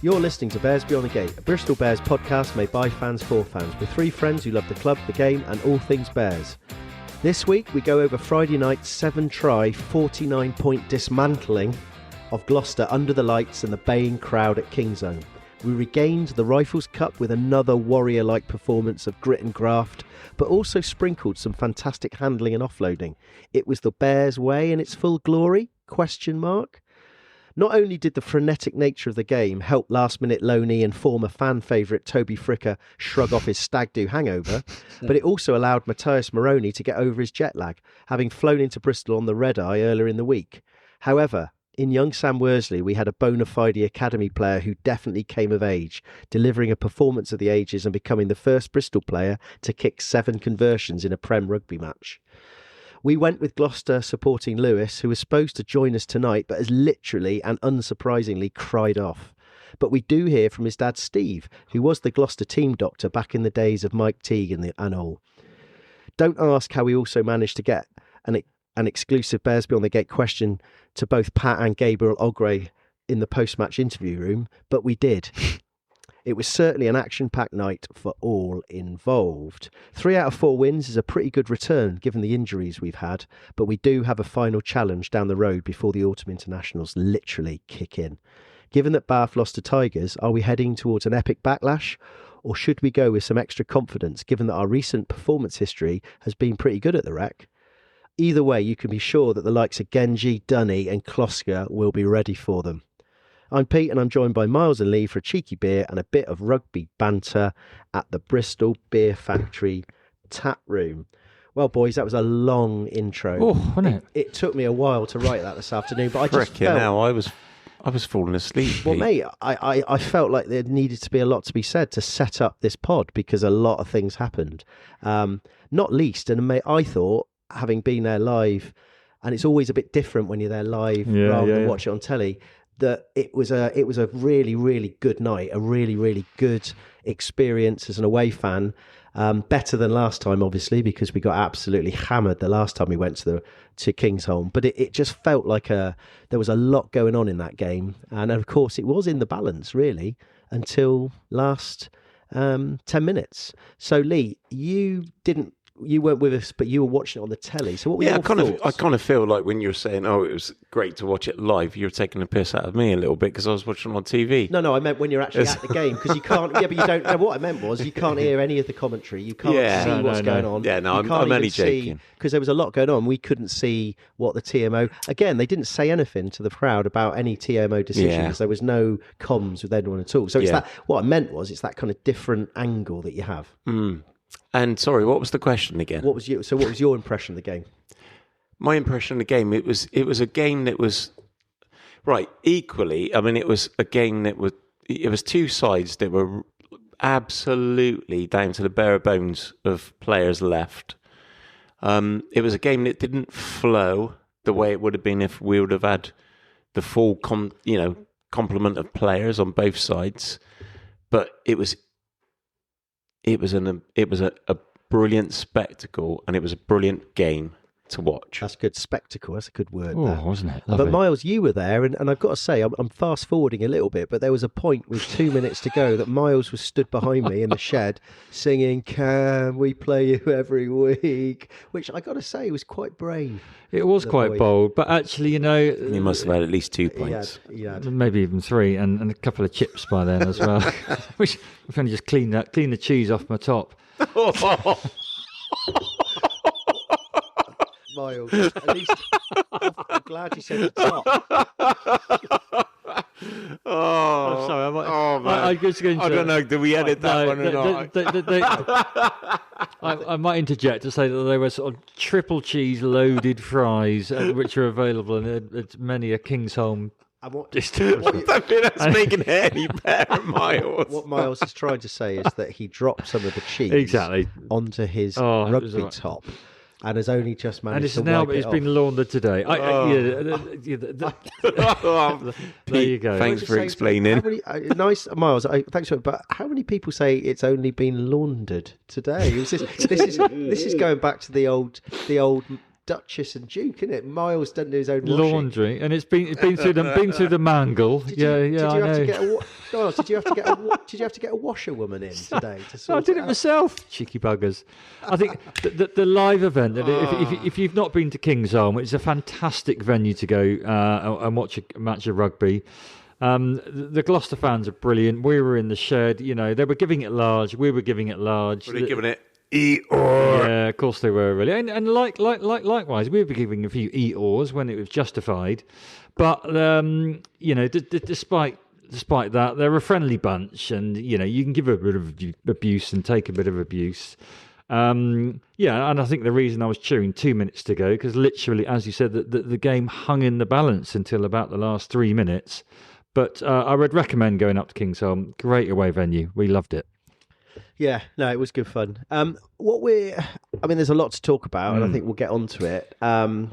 You're listening to Bears Beyond the Gate, a Bristol Bears podcast made by fans for fans, with three friends who love the club, the game and all things Bears. This week we go over Friday night's 7-try, 49-point dismantling of Gloucester under the lights and the baying crowd at Kingsholm. We regained the Rifles Cup with another warrior-like performance of grit and graft, but also sprinkled some fantastic handling and offloading. It was the Bears' way in its full glory? ? Not only did the frenetic nature of the game help last-minute loanee and former fan favourite Toby Fricker shrug off his stag do hangover, but it also allowed Mattias Moroni to get over his jet lag, having flown into Bristol on the red-eye earlier in the week. However, in young Sam Worsley, we had a bona fide academy player who definitely came of age, delivering a performance of the ages and becoming the first Bristol player to kick 7 conversions in a Prem rugby match. We went with Gloucester supporting Lewis, who was supposed to join us tonight, but has literally and unsurprisingly cried off. But we do hear from his dad, Steve, who was the Gloucester team doctor back in the days of Mike Teague and all. Don't ask how we also managed to get an exclusive Bears Beyond the Gate question to both Pat and Gabriel Ogre in the post-match interview room, but we did. It was certainly an action-packed night for all involved. 3 out of 4 wins is a pretty good return given the injuries we've had, but we do have a final challenge down the road before the autumn internationals literally kick in. Given that Bath lost to Tigers, are we heading towards an epic backlash? Or should we go with some extra confidence given that our recent performance history has been pretty good at the Rec? Either way, you can be sure that the likes of Genji, Dunny and Kloska will be ready for them. I'm Pete and I'm joined by Miles and Lee for a cheeky beer and a bit of rugby banter at the Bristol Beer Factory tap room. Well, boys, that was a long intro. Oh, wasn't it? It took me a while to write that this afternoon, but I just felt... Now, I was falling asleep. Well, mate, I felt like there needed to be a lot to be said to set up this pod because a lot of things happened. Not least, and mate, I thought, having been there live, and it's always a bit different when you're there live rather than watch it on telly, that it was a really, really good night, a really, really good experience as an away fan. Better than last time, obviously, because we got absolutely hammered the last time we went to Kingsholm. But it just felt like there was a lot going on in that game. And of course, it was in the balance, really, until last 10 minutes. So, Lee, you weren't with us, but you were watching it on the telly. So what were your thoughts? I kind of feel like when you were saying, "Oh, it was great to watch it live," you were taking a piss out of me a little bit because I was watching it on TV. No, I meant when you're actually at the game because you can't. Yeah, but you don't. No, what I meant was you can't hear any of the commentary. You can't see what's going on. Yeah, no, I'm only joking because there was a lot going on. We couldn't see what the TMO. Again, they didn't say anything to the crowd about any TMO decisions. Yeah. There was no comms with anyone at all. So it's that. What I meant was it's that kind of different angle that you have. Mm. And sorry, what was the question again? What was your impression of the game? My impression of the game, it was a game that was right. Equally, I mean, it was a game that was 2 sides that were absolutely down to the bare bones of players left. It was a game that didn't flow the way it would have been if we would have had the full complement of players on both sides, but it was a brilliant spectacle, and it was a brilliant game to watch. That's good. Spectacle. That's a good word. Oh, wasn't it? Lovely. But Miles, you were there, and I've got to say, I'm fast forwarding a little bit, but there was a point with 2 minutes to go that Miles was stood behind me in the shed singing, "Can we play you every week?" Which I got to say was quite brave. It was quite bold, but actually, he must have had at least 2 points. He had. Maybe even 3, and a couple of chips by then as well. Which I've only just cleaned the cheese off my top. Miles, at least I'm glad you said the top. I'm sorry. I don't know. Do we edit that one or not? I might interject to say that there were sort of triple cheese loaded fries, which are available at many a Kingsholm. That's making it any better, Miles. What Miles is trying to say is that he dropped some of the cheese onto his rugby top. And has only just managed to wipe it it's off. been laundered today. There you go. Thanks for explaining. Nice, Miles. Thanks for. But how many people say it's only been laundered today? This is going back to the old Duchess and Duke, isn't it? Miles doesn't do his own laundry, and it's been through the mangle. Did you have to get a washerwoman in today to sort I did it myself. Cheeky buggers. I think the live event. If you've not been to Kingsholm, it's a fantastic venue to go and watch a match of rugby. The Gloucester fans are brilliant. We were in the shed. They were giving it large. We were giving it large. Were they giving it Eeyore? Yeah, of course they were, really. And likewise, we were giving a few Eeyores when it was justified. But despite that, they're a friendly bunch, and you can give a bit of abuse and take a bit of abuse. And I think the reason I was cheering 2 minutes to go, because literally, as you said, the game hung in the balance until about the last 3 minutes. But I would recommend going up to Kingsholm. Great away venue. We loved it. Yeah, no, it was good fun. There's a lot to talk about, and I think we'll get onto it. I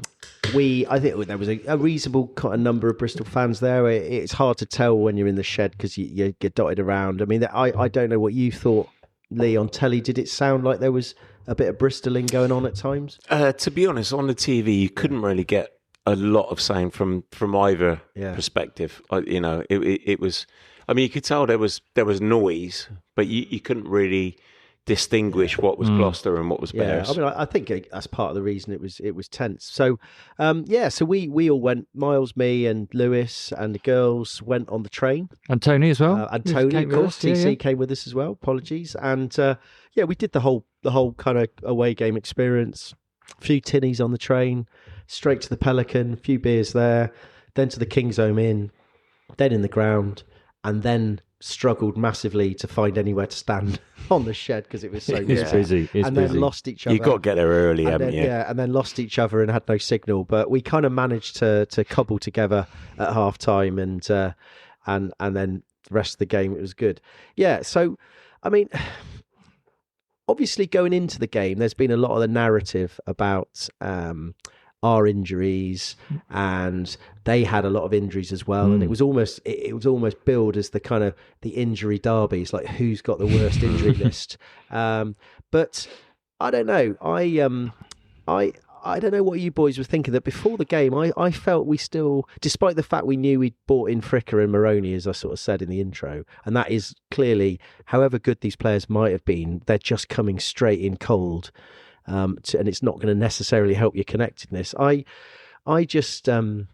think there was a reasonable kind of number of Bristol fans there. It's hard to tell when you're in the shed because you get dotted around. I mean, I don't know what you thought, Lee, on telly. Did it sound like there was a bit of Bristoling going on at times? To be honest, on the TV, you couldn't really get a lot of sound from either perspective. It was. I mean, you could tell there was noise, but you couldn't really distinguish what was Gloucester and what was Bears. I mean, I think that's part of the reason it was tense. So, so we all went. Miles, me, and Lewis, and the girls went on the train, and Tony as well. And Tony, of course, TC came with us as well. Apologies, and we did the whole kind of away game experience. A few tinnies on the train, straight to the Pelican, a few beers there, then to the Kingsholm Inn, then in the ground. And then struggled massively to find anywhere to stand on the shed because it was so busy. Then lost each other. You've got to get there early, haven't you? Yeah, and then lost each other and had no signal. But we kind of managed to cobble together at half time, and then the rest of the game it was good. Yeah, so I mean, obviously going into the game, there's been a lot of the narrative about our injuries, and they had a lot of injuries as well, and it was almost billed as the kind of the injury derby. It's like who's got the worst injury list. But I don't know. I don't know what you boys were thinking. That before the game, I felt we still, despite the fact we knew we'd brought in Fricker and Moroni, as I sort of said in the intro, and that is clearly, however good these players might have been, they're just coming straight in cold. And it's not going to necessarily help your connectedness. I don't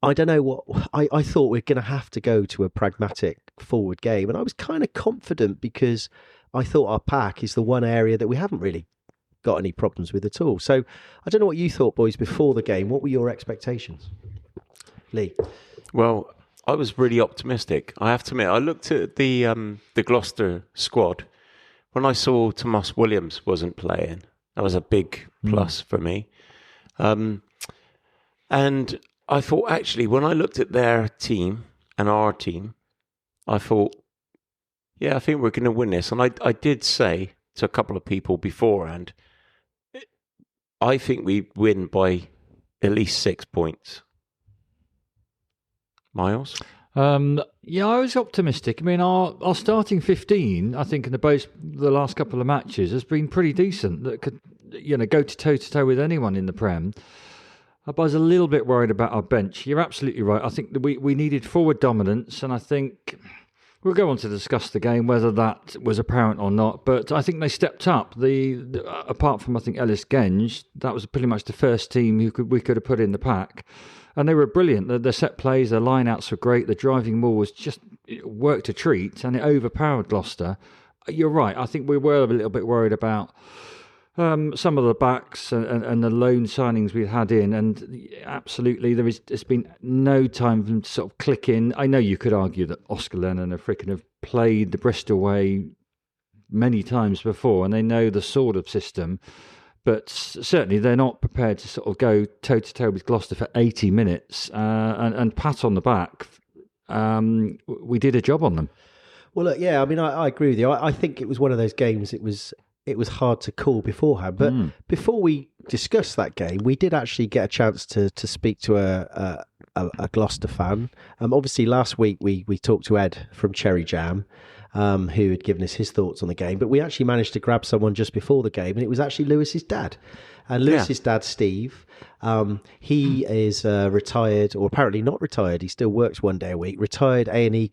know what I thought we're going to have to go to a pragmatic forward game, and I was kind of confident because I thought our pack is the one area that we haven't really got any problems with at all. So I don't know what you thought, boys, before the game. What were your expectations, Lee? Well, I was really optimistic. I have to admit, I looked at the Gloucester squad when I saw Tomas Williams wasn't playing. That was a big plus for me. And I thought, actually, when I looked at their team and our team, I thought, I think we're going to win this. And I did say to a couple of people beforehand, I think we win by at least 6 points. Miles? I was optimistic. I mean, our starting 15, I think, in the last couple of matches has been pretty decent. That could, go toe-to-toe with anyone in the Prem. I was a little bit worried about our bench. You're absolutely right. I think that we needed forward dominance, and I think we'll go on to discuss the game, whether that was apparent or not. But I think they stepped up. Apart from, I think, Ellis Genge, that was pretty much the first team we could have put in the pack. And they were brilliant. The set plays, their line-outs were great. The driving ball was just worked a treat, and it overpowered Gloucester. You're right. I think we were a little bit worried about some of the backs and the loan signings we had in. And absolutely, there's been no time for them to sort of click in. I know you could argue that Oscar Lennon and Fricken have played the Bristol way many times before, and they know the sort of system. But certainly they're not prepared to sort of go toe-to-toe with Gloucester for 80 minutes and pat on the back. We did a job on them. Well, look, I mean, I agree with you. I think it was one of those games, it was hard to call beforehand. But before we discussed that game, we did actually get a chance to speak to a Gloucester fan. Obviously, last week we talked to Ed from Cherry Jam. who had given us his thoughts on the game. But we actually managed to grab someone just before the game, and it was actually Lewis's dad. And Lewis's dad, Steve, he is retired, or apparently not retired. He still works one day a week. Retired A&E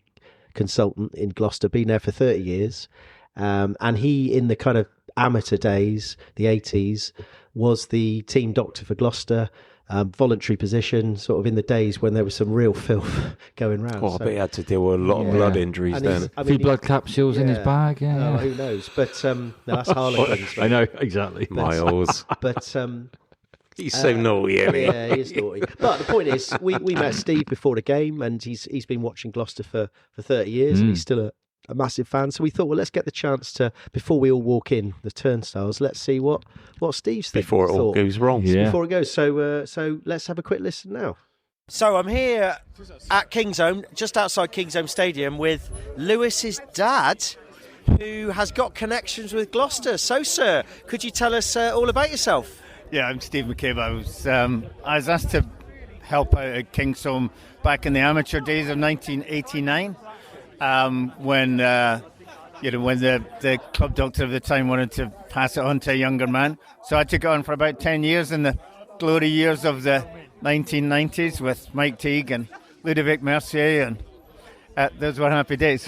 consultant in Gloucester, been there for 30 years. And he, in the kind of amateur days, the 80s, was the team doctor for Gloucester. Voluntary position, sort of in the days when there was some real filth going round. I bet he had to deal with a lot of blood injuries And then. A few blood capsules in his bag. Who knows? But no, that's Harlequins. I know, exactly. Miles. But He's so naughty, isn't he? yeah, he is naughty. But the point is, we met Steve before the game, and he's been watching Gloucester for 30 years, and he's still a massive fan. So we thought, well, let's get the chance to, before we all walk in the turnstiles, let's see what Steve's thinking. Before it all goes wrong. Yeah. Before it goes. So let's have a quick listen now. So I'm here at Kingsholm, just outside Kingsholm Stadium, with Lewis's dad, who has got connections with Gloucester. So, sir, could you tell us all about yourself? Yeah, I'm Steve McCabe. I was asked to help out at Kingsholm back in the amateur days of 1989, when the club doctor of the time wanted to pass it on to a younger man. So I took it on for about 10 years in the glory years of the 1990s with Mike Teague and Ludovic Mercier, and those were happy days.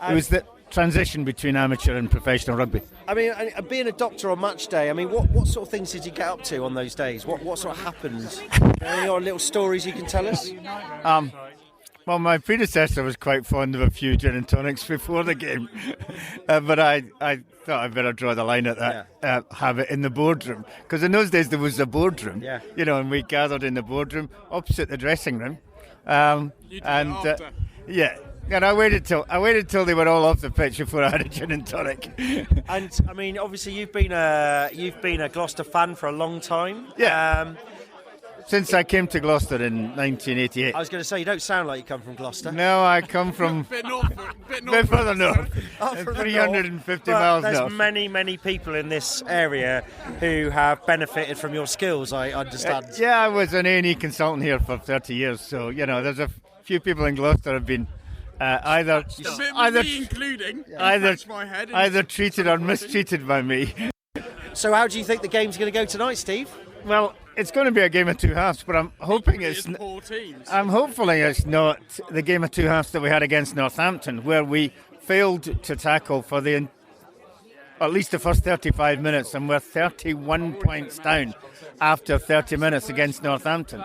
It was the transition between amateur and professional rugby. I mean, being a doctor on match day, I mean, what sort of things did you get up to on those days? What sort of happened? Any little stories you can tell us? Well, my predecessor was quite fond of a few gin and tonics before the game, but I thought I'd better draw the line at that, have it in the boardroom, because in those days there was a boardroom, and we gathered in the boardroom opposite the dressing room, and I waited till they were all off the pitch before I had a gin and tonic. And I mean, obviously you've been a Gloucester fan for a long time. Yeah. Since I came to Gloucester in 1988. I was going to say, you don't sound like you come from Gloucester. No, I come from bit further north. 350 miles north. There's many people in this area who have benefited from your skills, I understand. Yeah, I was an A&E consultant here for 30 years, so there's a few people in Gloucester have been either treated or mistreated by me. So how do you think the game's going to go tonight, Steve? Well, it's going to be a game of two halves, but I'm hopefully it's not the game of two halves that we had against Northampton, where we failed to tackle for at least the first 35 minutes, and we're 31 points down after 30 minutes against Northampton.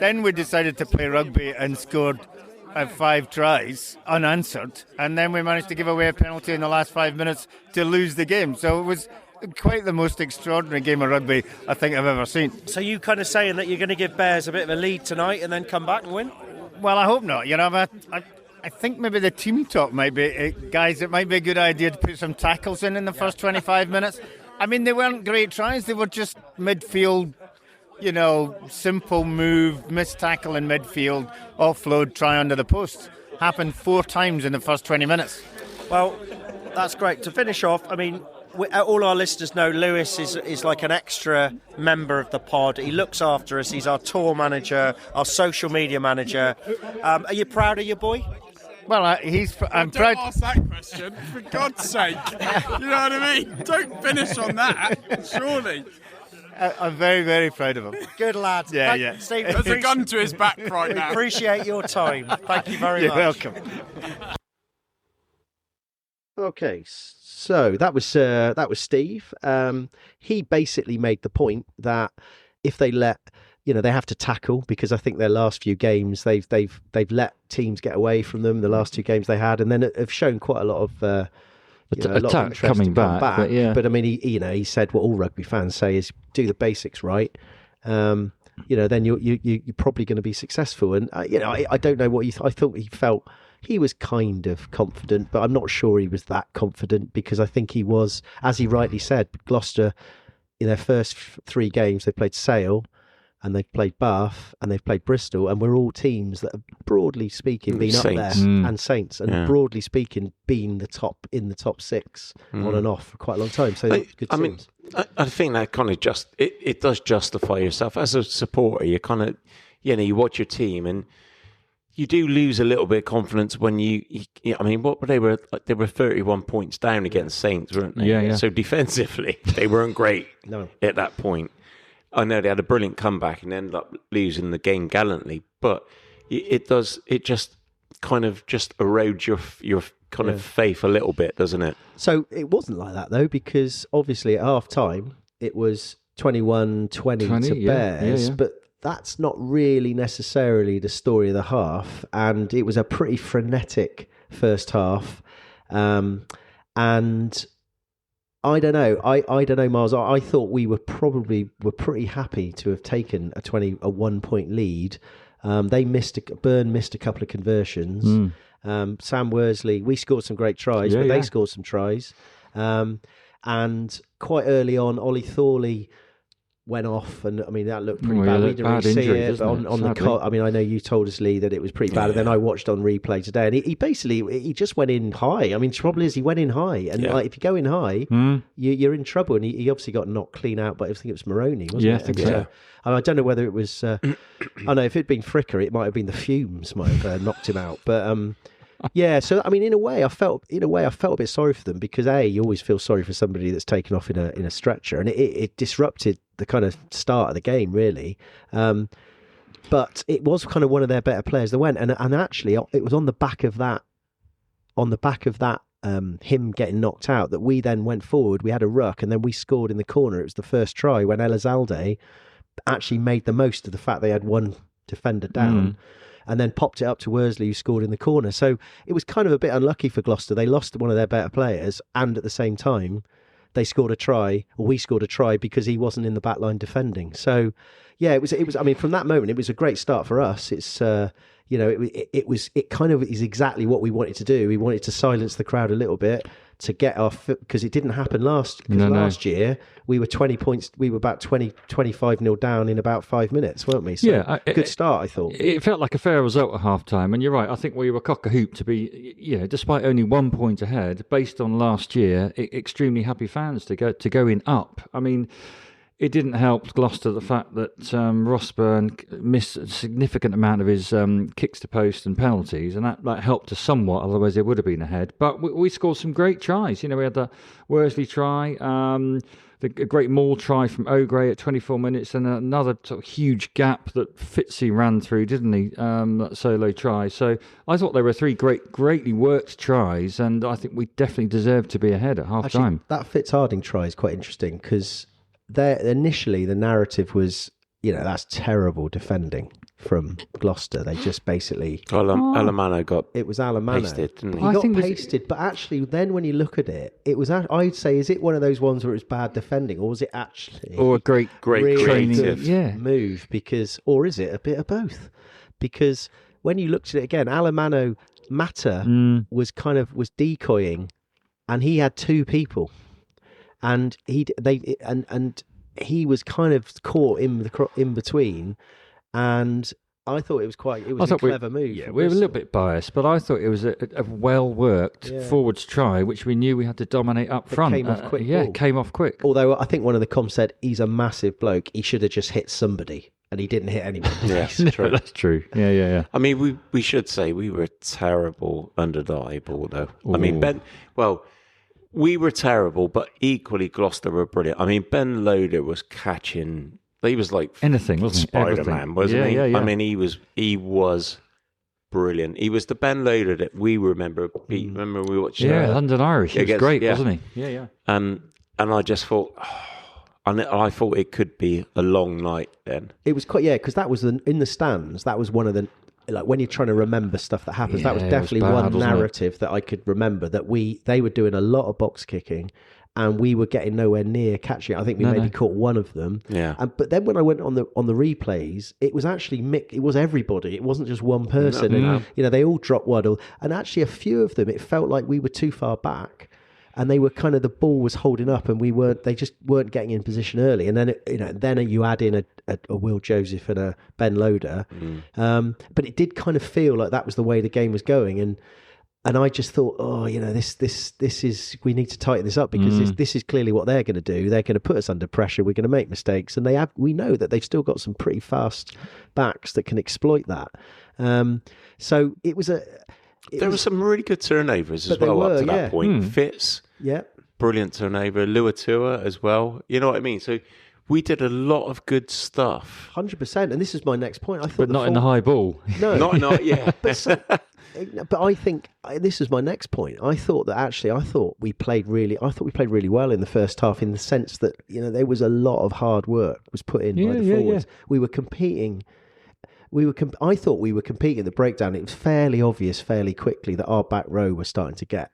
Then we decided to play rugby and scored 5 tries unanswered, and then we managed to give away a penalty in the last 5 minutes to lose the game. So it was quite the most extraordinary game of rugby I think I've ever seen. So you kind of saying that you're going to give Bears a bit of a lead tonight and then come back and win? Well, I hope not. I think maybe the team talk might be, guys, it might be a good idea to put some tackles in the first 25 minutes. I mean, they weren't great tries. They were just midfield, simple move, missed tackle in midfield, offload, try under the post. Happened 4 times in the first 20 minutes. Well, that's great. To finish off, I mean, all our listeners know Lewis is like an extra member of the pod. He looks after us. He's our tour manager, our social media manager. Are you proud of your boy? Well, I'm proud. Don't ask that question, for God's sake. You know what I mean? Don't finish on that, surely. I'm very, very proud of him. Good lad. Yeah. Steve, there's a gun to his back right now. Appreciate your time. Thank you very much. You're welcome. Okay, so that was Steve. He basically made the point that if they let, they have to tackle, because I think their last few games they've let teams get away from them. The last 2 games they had, and then have shown quite a lot of a lot of interest coming to come back. But I mean, he said what all rugby fans say is do the basics right. Then you're probably going to be successful. And I don't know what I thought he felt. He was kind of confident, but I'm not sure he was that confident, because I think he was, as he rightly said, Gloucester, in their first 3 games, they played Sale, and they've played Bath, and they've played Bristol, and we're all teams that have, broadly speaking, been Saints. up there, and Saints, and broadly speaking, been in the top 6 on and off for quite a long time. So good teams. I think that kind of it does justify yourself as a supporter. You kind of, you watch your team and you do lose a little bit of confidence when you I mean, what were they were? Like, they were 31 points down against Saints, weren't they? Yeah. So defensively, they weren't great No. at that point. I know they had a brilliant comeback and ended up losing the game gallantly, but it just kind of just erodes your kind of faith a little bit, doesn't it? So it wasn't like that, though, because obviously at half-time, it was 21-20 to Bears, but that's not really necessarily the story of the half, and it was a pretty frenetic first half. And I don't know. I don't know, Miles. I thought we were pretty happy to have taken a 1-point lead. Burn missed a couple of conversions. Sam Worsley, we scored some great tries, but they scored some tries. And quite early on, Ollie Thorley went off, and I mean that looked pretty bad. We didn't really see it on the. I mean, I know you told us, Lee, that it was pretty bad, and then I watched on replay today, and he basically just went in high. I mean, the trouble is he went in high, and like, if you go in high, you're in trouble. And he obviously got knocked clean out, but I think it was Moroni, wasn't it? I think so. And I don't know whether it was. I know if it'd been Fricker, it might have been the fumes might have knocked him out, but. Yeah, so I mean, in a way, I felt a bit sorry for them because you always feel sorry for somebody that's taken off in a stretcher, and it disrupted the kind of start of the game, really. But it was kind of one of their better players that went, and actually, it was on the back of that, him getting knocked out, that we then went forward. We had a ruck, and then we scored in the corner. It was the first try when Elizalde actually made the most of the fact they had one defender down. And then popped it up to Worsley, who scored in the corner. So it was kind of a bit unlucky for Gloucester. They lost one of their better players, and at the same time, we scored a try because he wasn't in the back line defending. So, yeah, it was. I mean, from that moment, it was a great start for us. It's it kind of is exactly what we wanted to do. We wanted to silence the crowd a little bit to get off, because it didn't happen last year we were 20 points, we were about 25-0 down in about 5 minutes, weren't we? So good start, I thought. It felt like a fair result at half time, and you're right, I think we were cock a hoop to be, despite only 1 point ahead based on last year, extremely happy fans to go in up. I mean, it didn't help Gloucester the fact that Rossburn missed a significant amount of his kicks to post and penalties, and that helped us somewhat, otherwise they would have been ahead. But we scored some great tries. We had the Worsley try, the great maul try from O'Grey at 24 minutes, and another sort of huge gap that Fitzy ran through, didn't he? That solo try. So I thought there were three greatly worked tries, and I think we definitely deserved to be ahead at half time. That Fitzharding try is quite interesting because initially the narrative was, that's terrible defending from Gloucester. They just basically... Alamano got... It was Alamano. Pasted, didn't he? He got pasted, but actually then when you look at it, it was... I'd say, is it one of those ones where it's bad defending, or was it actually... Or a great really creative move? Or is it a bit of both? Because when you looked at it again, Alamano Mata was decoying, and he had two people. And he was kind of caught in between, and I thought it was a clever move. Yeah, we were a little bit biased, but I thought it was a well worked forwards try, which we knew we had to dominate up front. Came off quick. It came off quick. Although I think one of the comms said he's a massive bloke. He should have just hit somebody, and he didn't hit anyone. Yes, true. That's true. Yeah. I mean, we should say we were terrible under the eye ball, though. Ooh. I mean, we were terrible, but equally Gloucester were brilliant. I mean, Ben Loader was catching. He was like anything, wasn't he? Spider-Man, wasn't he? Yeah. I mean, he was brilliant. He was the Ben Loader that we remember. Remember we watched? London Irish. He was great, wasn't he? Yeah. And I just thought. I thought it could be a long night then. It was quite, because that was in the stands. That was one of the, like, when you're trying to remember stuff that happens, that was definitely one narrative that I could remember, that they were doing a lot of box kicking and we were getting nowhere near catching it. I think we maybe caught one of them. Yeah. But then when I went on the replays, it was actually it was everybody. It wasn't just one person. And they all dropped waddle. And actually a few of them, it felt like we were too far back. And they were the ball was holding up, and they just weren't getting in position early. And then then you add in a Will Joseph and a Ben Loader, but it did kind of feel like that was the way the game was going. And And I just thought, this is, we need to tighten this up because this is clearly what they're going to do. They're going to put us under pressure. We're going to make mistakes, and we know that they've still got some pretty fast backs that can exploit that. So it was there were some really good turnovers as well up to that point. Fitz, brilliant turnover. Luatua as well. You know what I mean? So we did a lot of good stuff. 100%. And this is my next point. I thought, but not in the high ball. No, not yeah. But I think this is my next point. I thought we played really well in the first half, in the sense that there was a lot of hard work was put in by the forwards. We were competing. I thought we were competing. The breakdown. It was fairly obvious fairly quickly that our back row were starting to get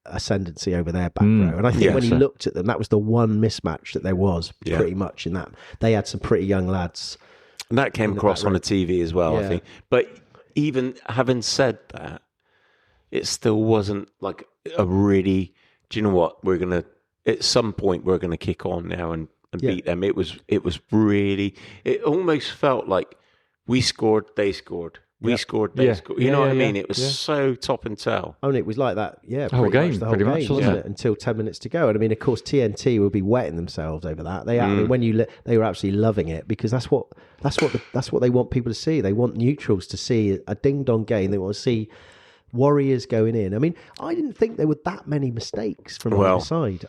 ascendancy over their back row, and I think when you looked at them, that was the one mismatch that there was pretty much in that. They had some pretty young lads, and that came across on the TV as well. I think, but. Even having said that, it still wasn't like a really. Do you know what? We're gonna at some point we're gonna kick on now and beat them. It was really. It almost felt like we scored, they scored. We scored, they scored. You know what I mean? It was so top and tail. I mean, it was like that. Yeah, the whole game, wasn't it? Until 10 minutes to go. And I mean, of course, TNT will be wetting themselves over that. They they were absolutely loving it, because that's what they want people to see. They want neutrals to see a ding dong game. They want to see Warriors going in. I mean, I didn't think there were that many mistakes from either side.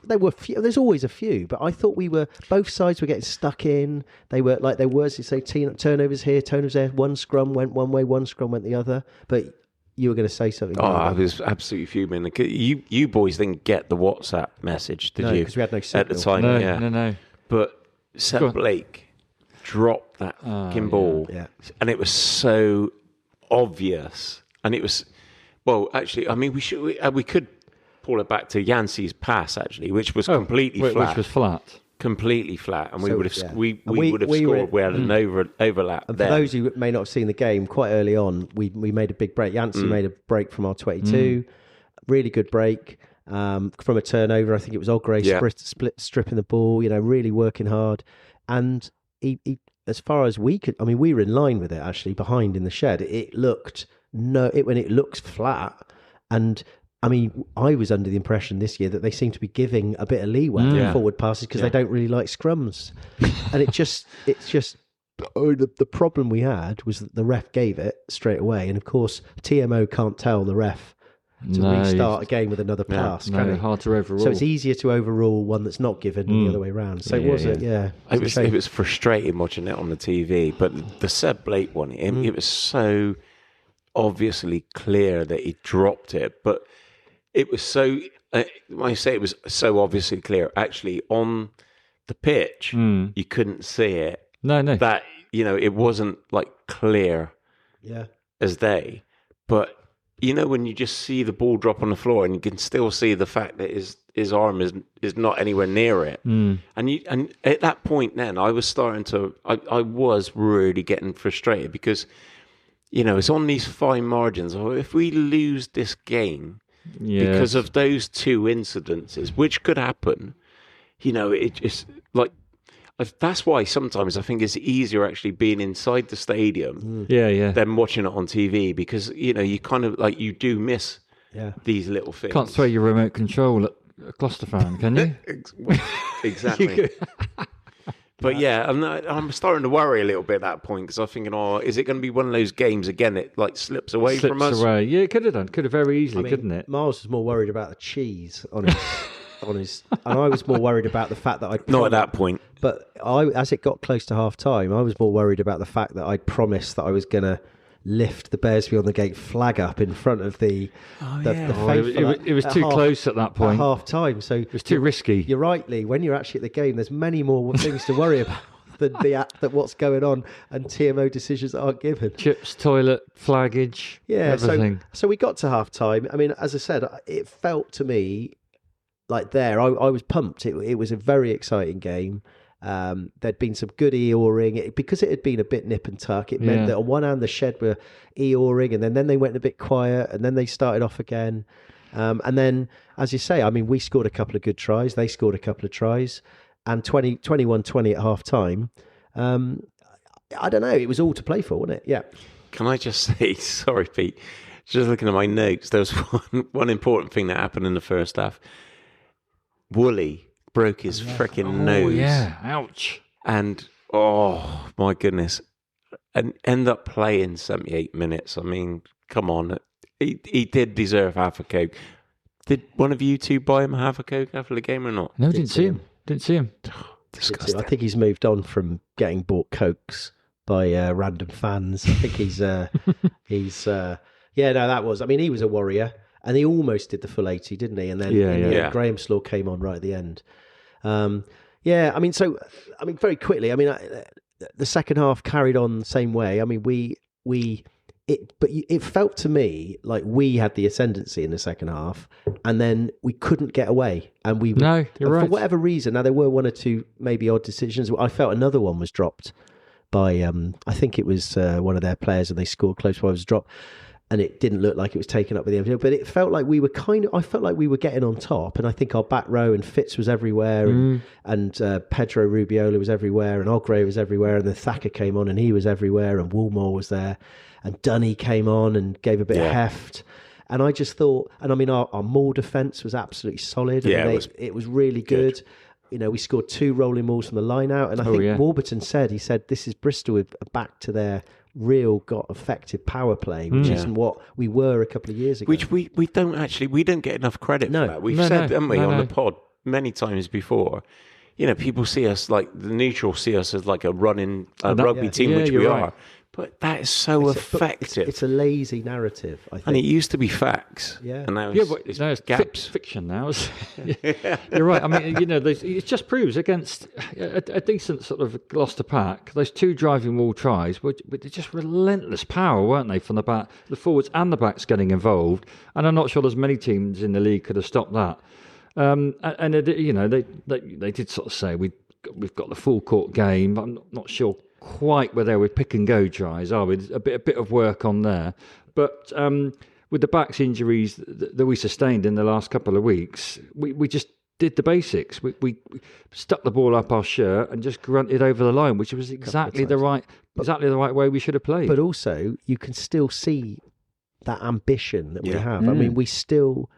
There were few. There's always a few, but I thought both sides were getting stuck in. They were like there was, you say, turnovers here, turnovers there. One scrum went one way, one scrum went the other. But you were going to say something. I was absolutely fuming. You boys didn't get the WhatsApp message, did you? Because we had no signal at the time. No. But Seb Blake dropped that fucking ball, and it was so obvious. And it was, well, actually, I mean, we could pull it back to Yancey's pass, actually, which was completely flat. Which was flat. Completely flat. And we would have scored. We had an overlap and there. For those who may not have seen the game, quite early on, we made a big break. Yancey made a break from our 22. Really good break from a turnover. I think it was Ogre stripping the ball, really working hard. And he, as far as we could, I mean, we were in line with it, actually, behind in the shed. It looked... when it looks flat, and I mean, I was under the impression this year that they seem to be giving a bit of leeway in forward passes because they don't really like scrums, and it's just the problem we had was that the ref gave it straight away, and of course TMO can't tell the ref to restart a game with another pass. Hard to overrule. So it's easier to overrule one that's not given than the other way around. So it was frustrating watching it on the TV, but the Seb Blake one, it was so obviously clear that he dropped it, but it was so when I say it was so obviously clear, actually on the pitch you couldn't see it. No, that it wasn't like clear as day, but when you just see the ball drop on the floor and you can still see the fact that his arm is not anywhere near it, and at that point then I was really getting frustrated because it's on these fine margins. If we lose this game because of those two incidences, which could happen, it just like that's why sometimes I think it's easier actually being inside the stadium, than watching it on TV, because you kind of like you do miss these little things. Can't throw your remote control at a Gloucester fan, can you? Exactly. But I'm starting to worry a little bit at that point, because I'm thinking, is it going to be one of those games again that like slips away from us? Away. Yeah, it could have done. Could have very easily, couldn't it? Miles was more worried about the cheese on his, and I was more worried about the fact that I'd not at that point. But as it got close to half time, I was more worried about the fact that I'd promised that I was going to lift the Bears Beyond the Gate flag up in front of the faithful. It was too close at that point. At half time, so it was too risky. You're right, Lee. When you're actually at the game, there's many more things to worry about than what's going on, and TMO decisions that aren't given. Chips, toilet, flaggage, everything. So we got to half time. I mean, as I said, it felt to me like I was pumped. It was a very exciting game. There'd been some good Eoring because it had been a bit nip and tuck. It meant that on one hand the shed were Eoring, and then they went a bit quiet, and then they started off again. And then, as you say, I mean, we scored a couple of good tries. They scored a couple of tries, and 21-20 at half time. I don't know. It was all to play for, wasn't it? Yeah. Can I just say, sorry, Pete, Just looking at my notes, there was one important thing that happened in the first half. Woolley broke his freaking nose. Yeah, ouch. And, oh, my goodness. And end up playing 78 minutes. I mean, come on. He did deserve half a Coke. Did one of you two buy him a half a Coke after the game or not? No, didn't see him. Didn't see him. Disgusting. I think he's moved on from getting bought Cokes by random fans. I think he's yeah, no, that was. I mean, he was a warrior, and he almost did the full 80, didn't he? And then Graham Slaw came on right at the end. Yeah, I mean, very quickly. I mean, the second half carried on the same way. I mean, it felt to me like we had the ascendancy in the second half, and then we couldn't get away. And you're right. For whatever reason, now there were one or two maybe odd decisions. I felt another one was dropped by, I think it was one of their players, and they scored close by. It was dropped, and it didn't look like it was taken up with the MVO. But it felt like we were I felt like we were getting on top, and I think our back row and Fitz was everywhere, and Pedro Rubiola was everywhere, and Ogre was everywhere, and then Thacker came on and he was everywhere, and Woolmore was there, and Dunny came on and gave a bit of heft. And I just thought, and I mean, our maul defence was absolutely solid. Yeah, it was really good. You know, we scored 2 rolling mauls from the line out, and I think Warburton said, this is Bristol with back to their real effective power play, which isn't what we were a couple of years ago. Which we don't get enough credit for that. We've said, haven't we, on the pod many times before. You know, people see us like the neutrals see us as like a running rugby team, which we are. But that is so effective. It's a lazy narrative, I think. And it used to be facts. Yeah. And now it's gaps. Fiction now. You're right. I mean, you know, it just proves against a decent sort of Gloucester pack, those 2 driving wall tries were just relentless power, weren't they, from the back, the forwards and the backs getting involved. And I'm not sure there's many teams in the league could have stopped that. And you know, they did sort of say we've got the full court game. I'm not sure quite where they were pick and go tries, are we? A bit of work on there, but with the backs injuries that we sustained in the last couple of weeks, we just did the basics. We stuck the ball up our shirt and just grunted over the line, which was exactly the right way we should have played. But also, you can still see that ambition that we have. I mean, we still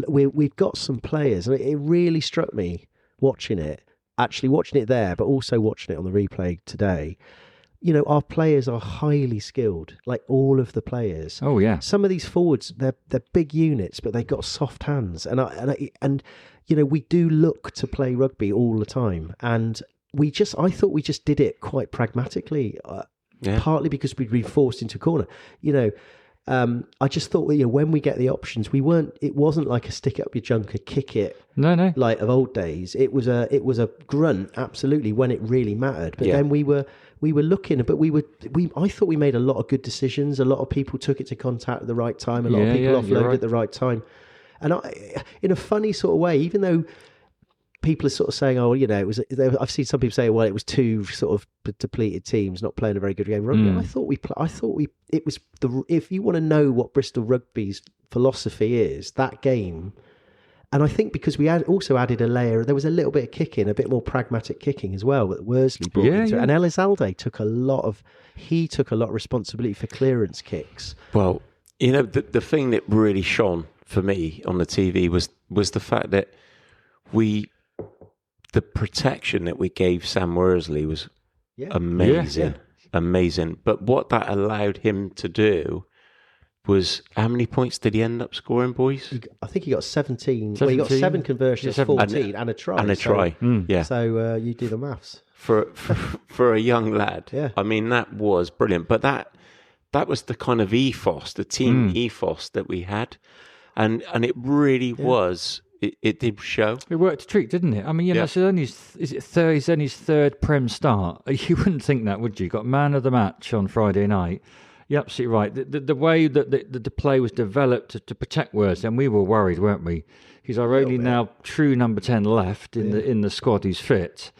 we've got some players, and it really struck me watching it there, but also watching it on the replay today. You know, our players are highly skilled, like all of the players. Oh yeah. Some of these forwards, they're big units, but they've got soft hands, and you know, we do look to play rugby all the time, and I thought we just did it quite pragmatically, partly because we'd been forced into a corner. You know, I just thought, you know, when we get the options, it wasn't like a stick it up your junker, kick it. No. Like of old days. It was a grunt, absolutely, when it really mattered. But then we were looking, but I thought we made a lot of good decisions. A lot of people took it to contact at the right time. A lot of people offloaded at the right time. And in a funny sort of way, even though people are sort of saying, oh, you know, I've seen some people say, well, it was 2 sort of depleted teams not playing a very good game. I thought it was if you want to know what Bristol Rugby's philosophy is, that game. And I think because we also added a layer, there was a little bit of kicking, a bit more pragmatic kicking as well that Worsley brought into it. And Elizalde took a lot of responsibility for clearance kicks. Well, you know, the thing that really shone for me on the TV was the fact that the protection that we gave Sam Worsley was amazing. Amazing. But what that allowed him to do was, how many points did he end up scoring, boys? I think he got 17. Well, he got 7 conversions, 14, and a try. And a try, yeah. So you do the maths. For a young lad, I mean, that was brilliant. But that was the kind of ethos, the team ethos that we had. And it really was... It did show. It worked a treat, didn't it? I mean, you know, it's only his third Prem start. You wouldn't think that, would you? Got man of the match on Friday night. You're absolutely right. The way that the play was developed to protect Worsley, and we were worried, weren't we? He's our only now true number 10 left in the squad who's fit.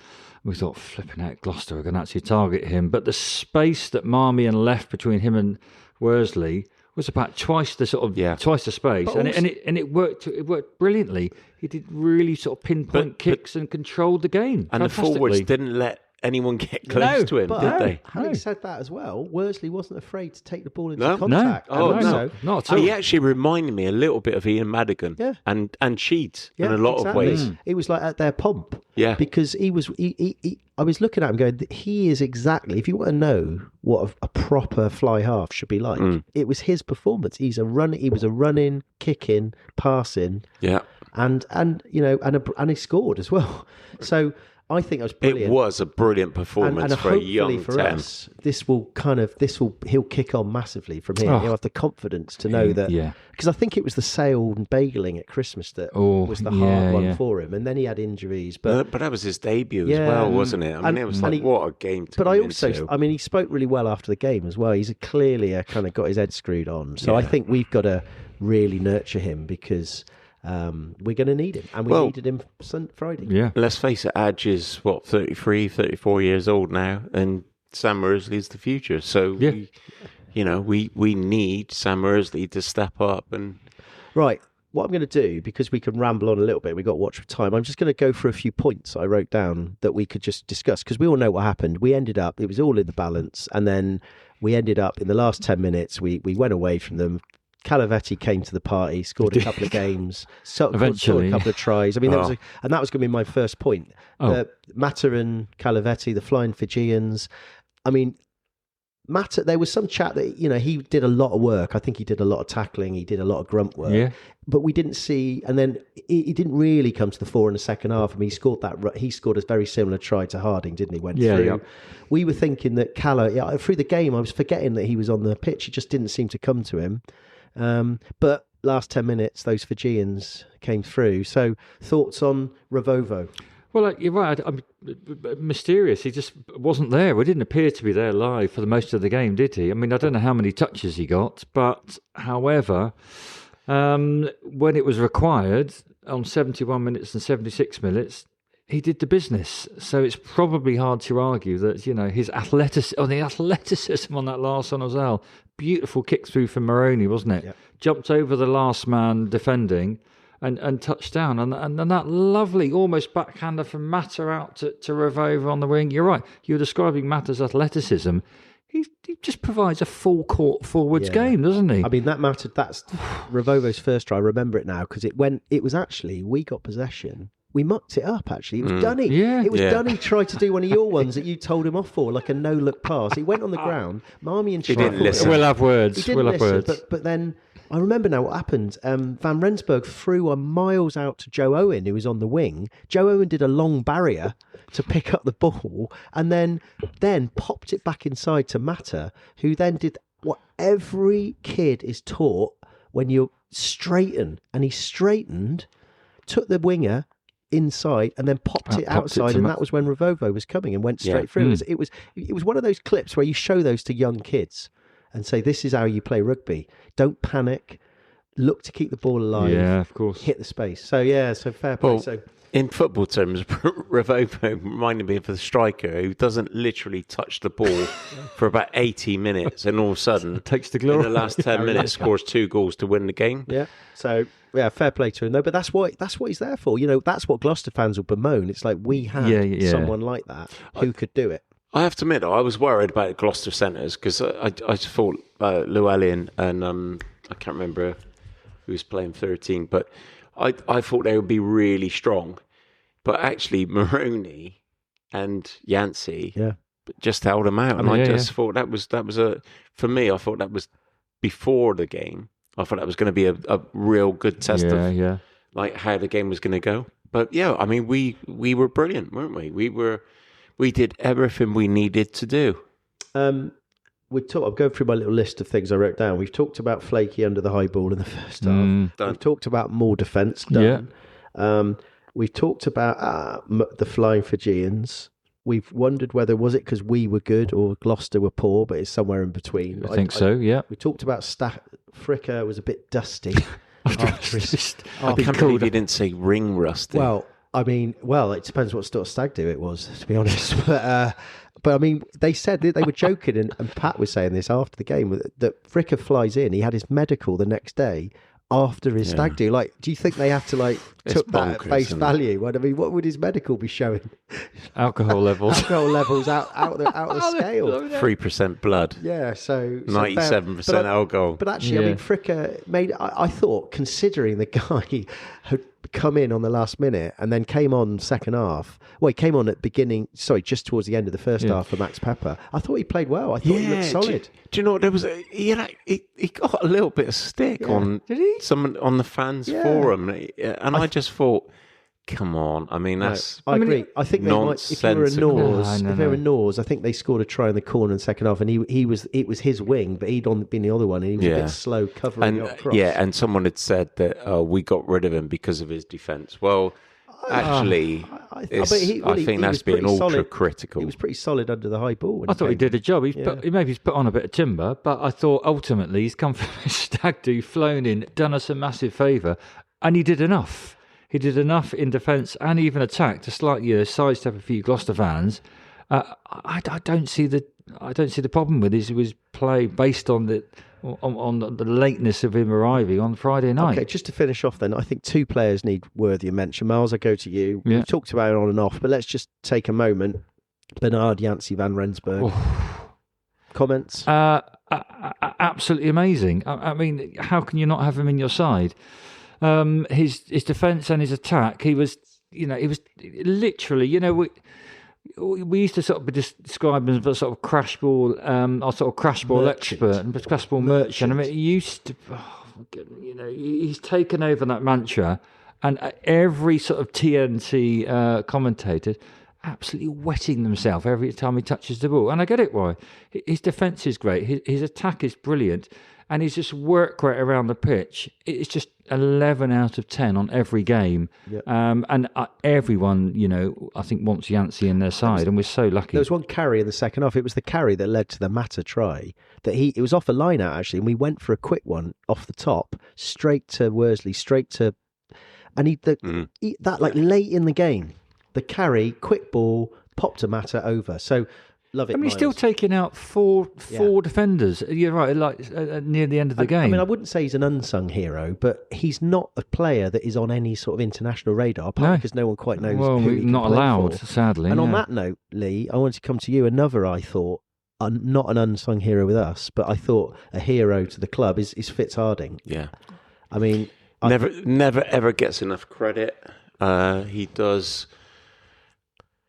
We thought, flipping out, Gloucester are going to actually target him. But the space that Marmion left between him and Worsley was about twice the space, and it worked. It worked brilliantly. He did really sort of pinpoint kicks and controlled the game. And the forwards didn't let anyone get close to him, but did they? having said that as well, Worsley wasn't afraid to take the ball into No. contact. No. And also, Not at all. He actually reminded me a little bit of Ian Madigan, Yeah. and Sheeds yeah, in a lot exactly. of ways. It was like at their pomp. Yeah. Because he was, I was looking at him going, he is exactly, if you want to know what a proper fly half should be like, it was his performance. He was a running, kicking, passing, Yeah. and you know, and he scored as well. So I think that was brilliant. It was a brilliant performance and for a hopefully young for 10. us, he'll kick on massively from here. Oh. He'll have the confidence to know that. Yeah. Because I think it was the sale and bageling at Christmas that Oh, was the yeah, hard one yeah. for him, and then he had injuries. But But that was his debut Yeah. as well, wasn't it? I mean, And- it was and like, he- what a game to But come I also, into. I mean, he spoke really well after the game as well. He's clearly kind of got his head screwed on. So I Yeah. think we've got to really nurture him because we're going to need him, and we Well- needed him Friday. Yeah. Let's face it, Adge is, 33, 34 years old now, and Sam Worsley's the future. So, Yeah. we need Sam Worsley to step up. And Right. What I'm going to do, because we can ramble on a little bit, we've got to watch for time. I'm just going to go for a few points I wrote down that we could just discuss, because we all know what happened. We ended up, it was all in the balance, and then we ended up in the last 10 minutes, we went away from them. Calavetti came to the party, scored a couple of games, scored Eventually. a couple of tries. I mean, and that was going to be my first point. Matter and Calavetti, the Flying Fijians. I mean, Matter, there was some chat that, he did a lot of work. I think he did a lot of tackling. He did a lot of grunt work. Yeah. But we didn't see, and then he didn't really come to the fore in the second half. I mean, he scored a very similar try to Harding, didn't he? Went through. Yeah. We were thinking that Cala, through the game, I was forgetting that he was on the pitch. It just didn't seem to come to him. But last 10 minutes, those Fijians came through. So thoughts on Ravovo? Well, you're right. I'm mysterious. He just wasn't there. He didn't appear to be there live for the most of the game, did he? I mean, I don't know how many touches he got, but however, when it was required on 71 minutes and 76 minutes, he did the business. So it's probably hard to argue that, his the athleticism on that last one as well. Beautiful kick through from Moroni, wasn't it? Yep. Jumped over the last man defending and touched down. And that lovely almost backhander from Mata out to Ravovo on the wing. You're right. You're describing Mata's athleticism. He just provides a full court forwards game, doesn't he? I mean, that mattered. That's Ravovo's first try. I remember it now because we got possession. We mucked it up, actually. It was Dunny. Yeah. It was Yeah. Dunny tried to do one of your ones that you told him off for, like a no-look pass. He went on the ground. Marmy and He didn't Schreiber- listen. We'll have He words. didn't We'll have listen, words. but then I remember now what happened. Van Rensburg threw a miles out to Joe Owen, who was on the wing. Joe Owen did a long barrier to pick up the ball and then popped it back inside to Mata, who then did what every kid is taught when you straighten. And he straightened, took the winger inside and then popped it outside, and that was when Ravovo was coming and went straight through. It was one of those clips where you show those to young kids and say, this is how you play rugby. Don't panic. Look to keep the ball alive. Yeah, of course. Hit the space. So fair play. Well, in football terms, Ravovo reminded me of the striker who doesn't literally touch the ball for about 80 minutes, and all of a sudden, Takes the in glory. the last 10 minutes, scores 2 goals to win the game. yeah. So fair play to him though. But that's what he's there for. That's what Gloucester fans will bemoan. It's like we had someone like that who could do it. I have to admit, though, I was worried about Gloucester centres because I just thought Llewellyn and I can't remember who was playing 13, but I thought they would be really strong. But actually, Moroni and Yancey just held them out. And I just thought that was for me, I thought that was before the game. I thought that was going to be a real good test of like how the game was going to go. But I mean, we were brilliant, weren't we? We did everything we needed to do. I'm going through my little list of things I wrote down. We've talked about Flaky under the high ball in the first half. Done. We've talked about more defence. Done. We've talked about the Flying Fijians. We've wondered whether was it because we were good or Gloucester were poor, but it's somewhere in between. I think so, yeah. We talked about Fricker was a bit dusty. I can't believe you didn't say ring rusty. Well, I mean, it depends what sort of stag do it was, to be honest. But I mean, they said they were joking, and Pat was saying this after the game that Fricker flies in. He had his medical the next day after his stag do? Like, do you think they have to took that at bonkers, face isn't it? value? I mean, what would his medical be showing? Alcohol levels. Alcohol levels out of the scale. 3% blood, Yeah, so 97% alcohol. But actually, I Yeah. mean, Fricker made. I thought, considering the guy had come in on the last minute and then came on second half. Well, he came on at beginning. Sorry, just towards the end of the first half for Max Pepper. I thought he played well. I thought he looked solid. Do you know what? There was he got a little bit of stick on someone on the fans forum, and I just thought, come on. I mean, that's I agree. I think they might, if you were a Norse, No. if they were Norse, I think they scored a try in the corner in the second half, and it was his wing, but he'd been the other one, and he was a bit slow covering up cross. Yeah, and someone had said that we got rid of him because of his defence. Well, actually, I think that's being ultra critical. He was pretty solid under the high ball. I thought he did a job. Maybe he's put on a bit of timber, but I thought ultimately he's come from a stag do, flown in, done us a massive favour, and he did enough. He did enough in defence and even attack to slightly sidestep a few Gloucester fans. I don't see the problem with his play based on the lateness of him arriving on Friday night. Okay, just to finish off then, I think two players need worthy of mention. Miles, I go to you. Yeah. We've talked about it on and off, but let's just take a moment. Bernard Yancey van Rensburg. Comments? Absolutely amazing. I mean, how can you not have him in your side? His defence and his attack, he was literally, we used to sort of describe him as a sort of crash ball, our sort of crash ball expert and crash ball merchant. I mean, he used to, he's taken over that mantra, and every sort of TNT commentator absolutely wetting themselves every time he touches the ball. And I get it why. His defence is great, his attack is brilliant, and his just work rate around the pitch, it's just 11 out of 10 on every game. Yep. And everyone, I think wants Yancey in their side, and we're so lucky. There was one carry in the second half. It was the carry that led to the Mata try. It was off a line out, actually, and we went for a quick one off the top, straight to Worsley, and that late in the game, the carry, quick ball, popped a Mata over. So, love it. I mean, he's still taking out four defenders. You're right, near the end of the game. I mean, I wouldn't say he's an unsung hero, but he's not a player that is on any sort of international radar, because no one quite knows who he can not play allowed, for. sadly. And on that note, Lee, I wanted to come to you. Another, I thought, not an unsung hero with us, but I thought a hero to the club is Fitz Harding. Yeah. I mean... Never ever gets enough credit. He does...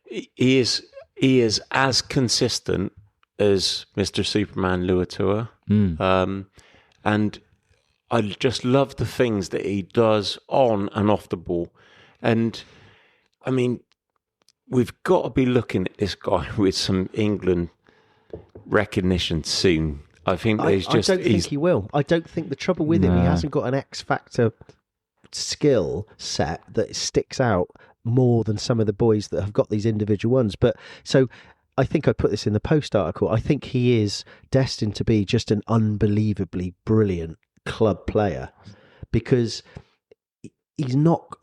He is as consistent as Mr. Superman Luatua. And I just love the things that he does on and off the ball. And, I mean, we've got to be looking at this guy with some England recognition soon. I think I don't think he will. I don't think the trouble with him, he hasn't got an X-factor skill set that sticks out more than some of the boys that have got these individual ones. But so I think I put this in the Post article. I think he is destined to be just an unbelievably brilliant club player, because he's not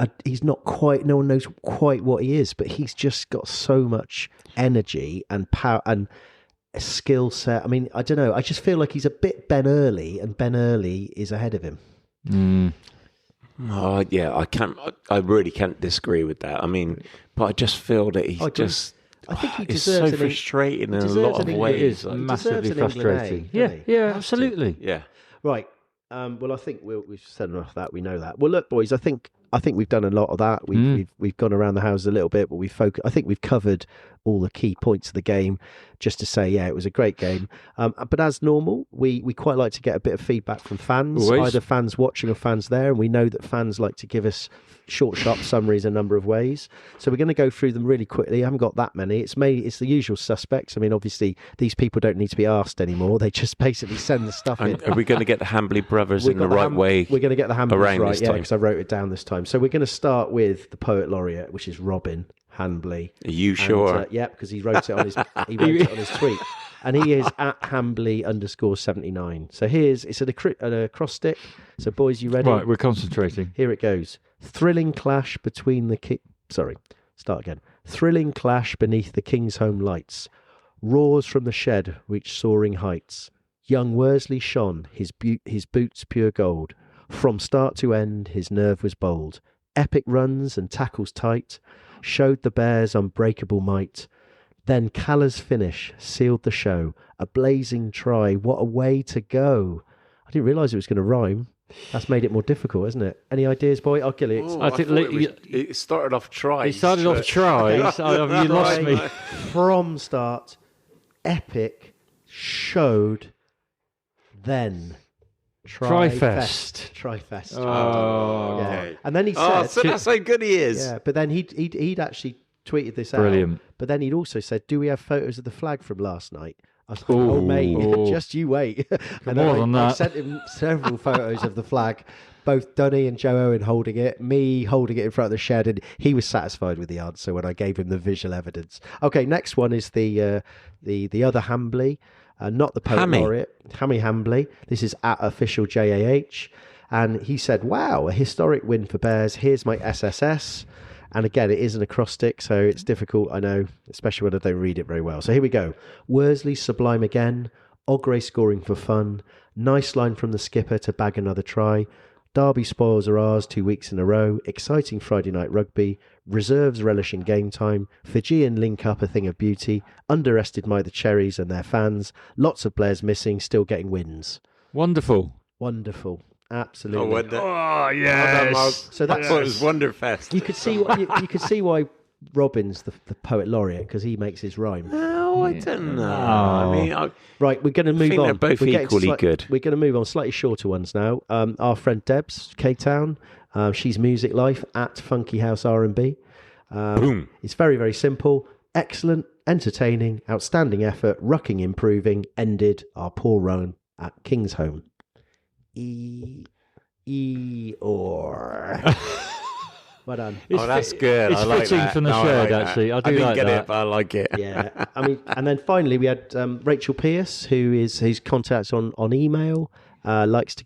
quite, no one knows quite what he is, but he's just got so much energy and power and a skill set. I mean, I don't know. I just feel like he's a bit Ben Early, and Ben Early is ahead of him. Oh, yeah, I really can't disagree with that. I mean, but I just feel that he's just... I think he it's deserves so frustrating in a lot of ways. It is massively frustrating. Yeah, absolutely. Yeah. Right. Well, I think we've said enough of that. We know that. Well, look, boys, I think we've done a lot of that. We've gone around the house a little bit, but I think we've covered all the key points of the game. Just to say, it was a great game. But as normal, we quite like to get a bit of feedback from fans, either fans watching or fans there. And we know that fans like to give us short, sharp summaries a number of ways. So we're going to go through them really quickly. I haven't got that many. It's the usual suspects. I mean, obviously, these people don't need to be asked anymore. They just basically send the stuff in. Are we going to get the Hambley brothers in the right way? We're going to get the Hambleys right, this time. because I wrote it down this time. So we're going to start with the Poet Laureate, which is Robin Hambley. Are you sure? Yeah, because he wrote it on his tweet. And he is at Hambley_79. So it's an acrostic. So boys, you ready? Right, we're concentrating. Here it goes. Thrilling clash between the Thrilling clash beneath the Kingsholm lights. Roars from the shed reach soaring heights. Young Worsley shone, his boots pure gold. From start to end, his nerve was bold. Epic runs and tackles tight showed the Bears' unbreakable might. Then Caller's finish sealed the show. A blazing try. What a way to go. I didn't realise it was going to rhyme. That's made it more difficult, hasn't it? Any ideas, boy? I'll kill it. I think it started off try. He started off try. You lost me. From start, epic, showed, then Tri-fest. Tri-fest. Oh, yeah. okay. And then he said... so that's how good he is. Yeah, but then he'd actually tweeted this out. Brilliant. But then he'd also said, do we have photos of the flag from last night? I was like, oh, mate, just you wait. And more then than I that. sent him several photos of the flag, both Dunny and Joe Owen holding it, me holding it in front of the shed, and he was satisfied with the answer when I gave him the visual evidence. Okay, next one is the other Hambley, not the poet laureate, Hammy Hambley. This is at official JAH, and he said, wow, a historic win for Bears. Here's my SSS. And again, it is an acrostic, so it's difficult, I know, especially when I don't read it very well. So here we go. Worsley sublime again. Ogre scoring for fun. Nice line from the skipper to bag another try. Derby spoils are ours 2 weeks in a row. Exciting Friday night rugby. Reserves relishing game time. Fijian link up a thing of beauty. Underestimated the Cherries and their fans. Lots of players missing, still getting wins. Wonderful. Wonderful. Absolutely. Oh, yes. So that's it was Wonderfest. You could see you could see why Robin's the poet laureate, because he makes his rhyme. No, I don't know. I mean, Right, we're going to move think on. they're both equally good. We're going to move on, slightly shorter ones now. Our friend Debs, K-Town, she's Music Life at Funky House R&B. Boom. It's very, very simple. Excellent, entertaining, outstanding effort, rucking, improving, ended our poor run at Kingsholm. Or. Well done. That's good. It's I like fitting that. from the No, I shed, like that. actually. I do didn't like get that. it, but I like it. Yeah, I mean, and then finally we had Rachel Pierce, whose contacts on email, likes to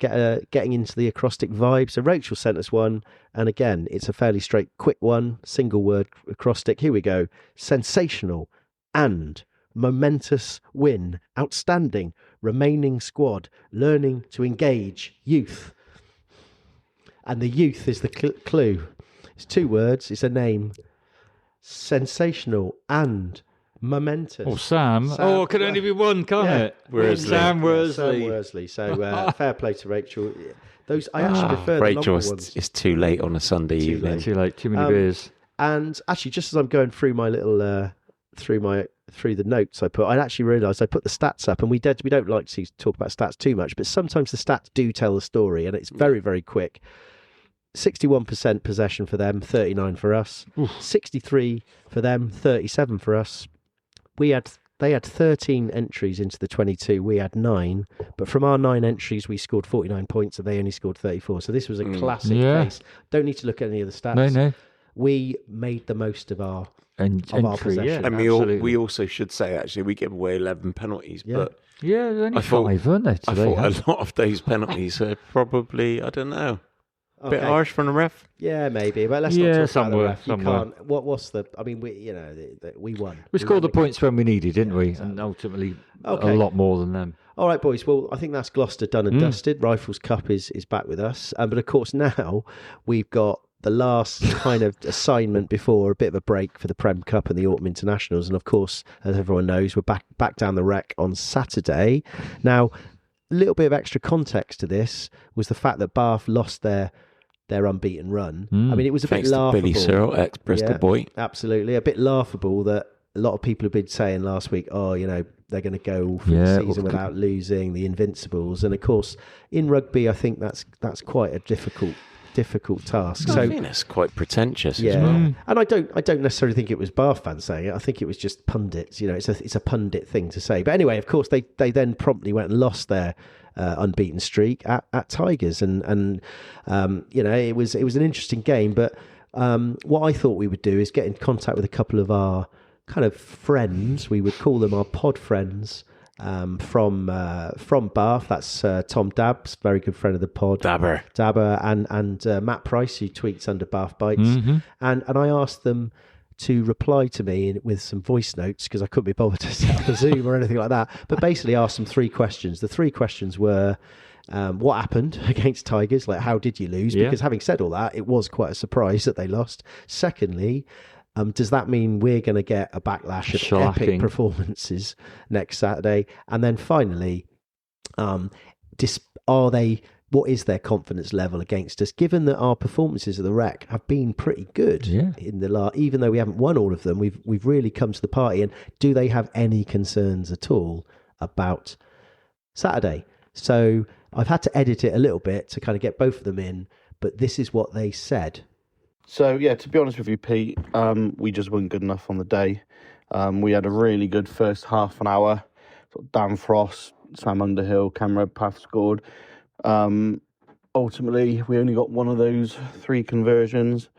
getting into the acrostic vibe. So Rachel sent us one, and again, it's a fairly straight, quick one, single word acrostic. Here we go: sensational and momentous win, outstanding, remaining squad, learning to engage, youth. And the youth is the clue. It's 2 words, it's a name. Sensational and momentous. Oh, Sam. Oh, it can only be one, can't it? Worsley. Sam Worsley. Sam Worsley. So fair play to Rachel. Those I actually prefer the Rachel, longer ones. it's too late on a Sunday evening. Too late, too many beers. And actually, just as I'm going through my little through the notes I put, I actually realised I put the stats up, and we don't like to talk about stats too much, but sometimes the stats do tell the story, and it's very, very quick. 61% possession for them, 39 for us. 63 for them, 37 for us. They had 13 entries into the 22. We had 9, but from our 9 entries, we scored 49 points, and they only scored 34. So this was a classic case. Don't need to look at any of the stats. No. We made the most of our Entry, possession. yeah. And we also should say, actually, we give away 11 penalties, but Yeah, there's only I thought- 5, weren't there? I today, thought a lot of those penalties are probably, I don't know, a bit Okay. harsh from the ref. Yeah, maybe, but let's Yeah, not talk somewhere, about the ref. You somewhere. can't. What's the? I mean, we won. We scored the won points when we needed, didn't we? And ultimately, Okay. a lot more than them. All right, boys. Well, I think that's Gloucester done and dusted. Rifles Cup is back with us, but of course now we've got the last kind of assignment before a bit of a break for the Prem Cup and the Autumn Internationals, and of course, as everyone knows, we're back down the wreck on Saturday. Now, a little bit of extra context to this was the fact that Bath lost their unbeaten run. I mean, it was a Thanks bit to laughable. Billy Searle, ex-Bristol boy. Absolutely, a bit laughable that a lot of people have been saying last week, they're going to go for Yeah, the season without losing, the Invincibles. And of course, in rugby, I think that's quite a difficult task. I think that's quite pretentious Yeah, as well. and I don't necessarily think it was Bath fans saying it. I think it was just pundits. It's a pundit thing to say. But anyway, of course, they then promptly went and lost their unbeaten streak at Tigers, and it was an interesting game. But what I thought we would do is get in contact with a couple of our kind of friends. We would call them our pod friends. From Bath, that's Tom Dabbs, very good friend of the pod, Dabber, and Matt Price, who tweets under Bath Bites, and I asked them to reply to me with some voice notes because I couldn't be bothered to set up a Zoom or anything like that. But basically, asked them 3 questions. The 3 questions were: what happened against Tigers? Like, how did you lose? Yeah. Because having said all that, it was quite a surprise that they lost. Secondly, does that mean we're going to get a backlash of epic Shellacking. performances next Saturday? And then finally, what is their confidence level against us, given that our performances of the Rec have been pretty good in the even though we haven't won all of them, we've really come to the party. And do they have any concerns at all about Saturday? So I've had to edit it a little bit to kind of get both of them in, but this is what they said. So, yeah, to be honest with you, Pete, we just weren't good enough on the day. We had a really good first half an hour. Dan Frost, Sam Underhill, Cam Redpath scored. Ultimately, we only got one of those 3 conversions.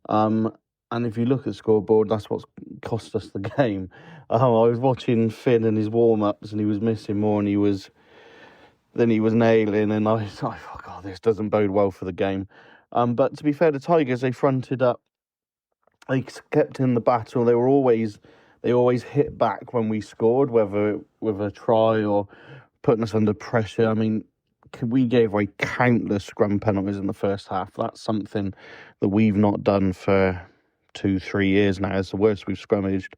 And if you look at the scoreboard, that's what's cost us the game. I was watching Finn and his warm-ups, and he was missing more than he was nailing. And I was like, oh, God, this doesn't bode well for the game. But to be fair, the Tigers, they fronted up. They kept in the battle. They always hit back when we scored, whether with a try or putting us under pressure. I mean, we gave away countless scrum penalties in the first half. That's something that we've not done for 2-3 years now. It's the worst we've scrummaged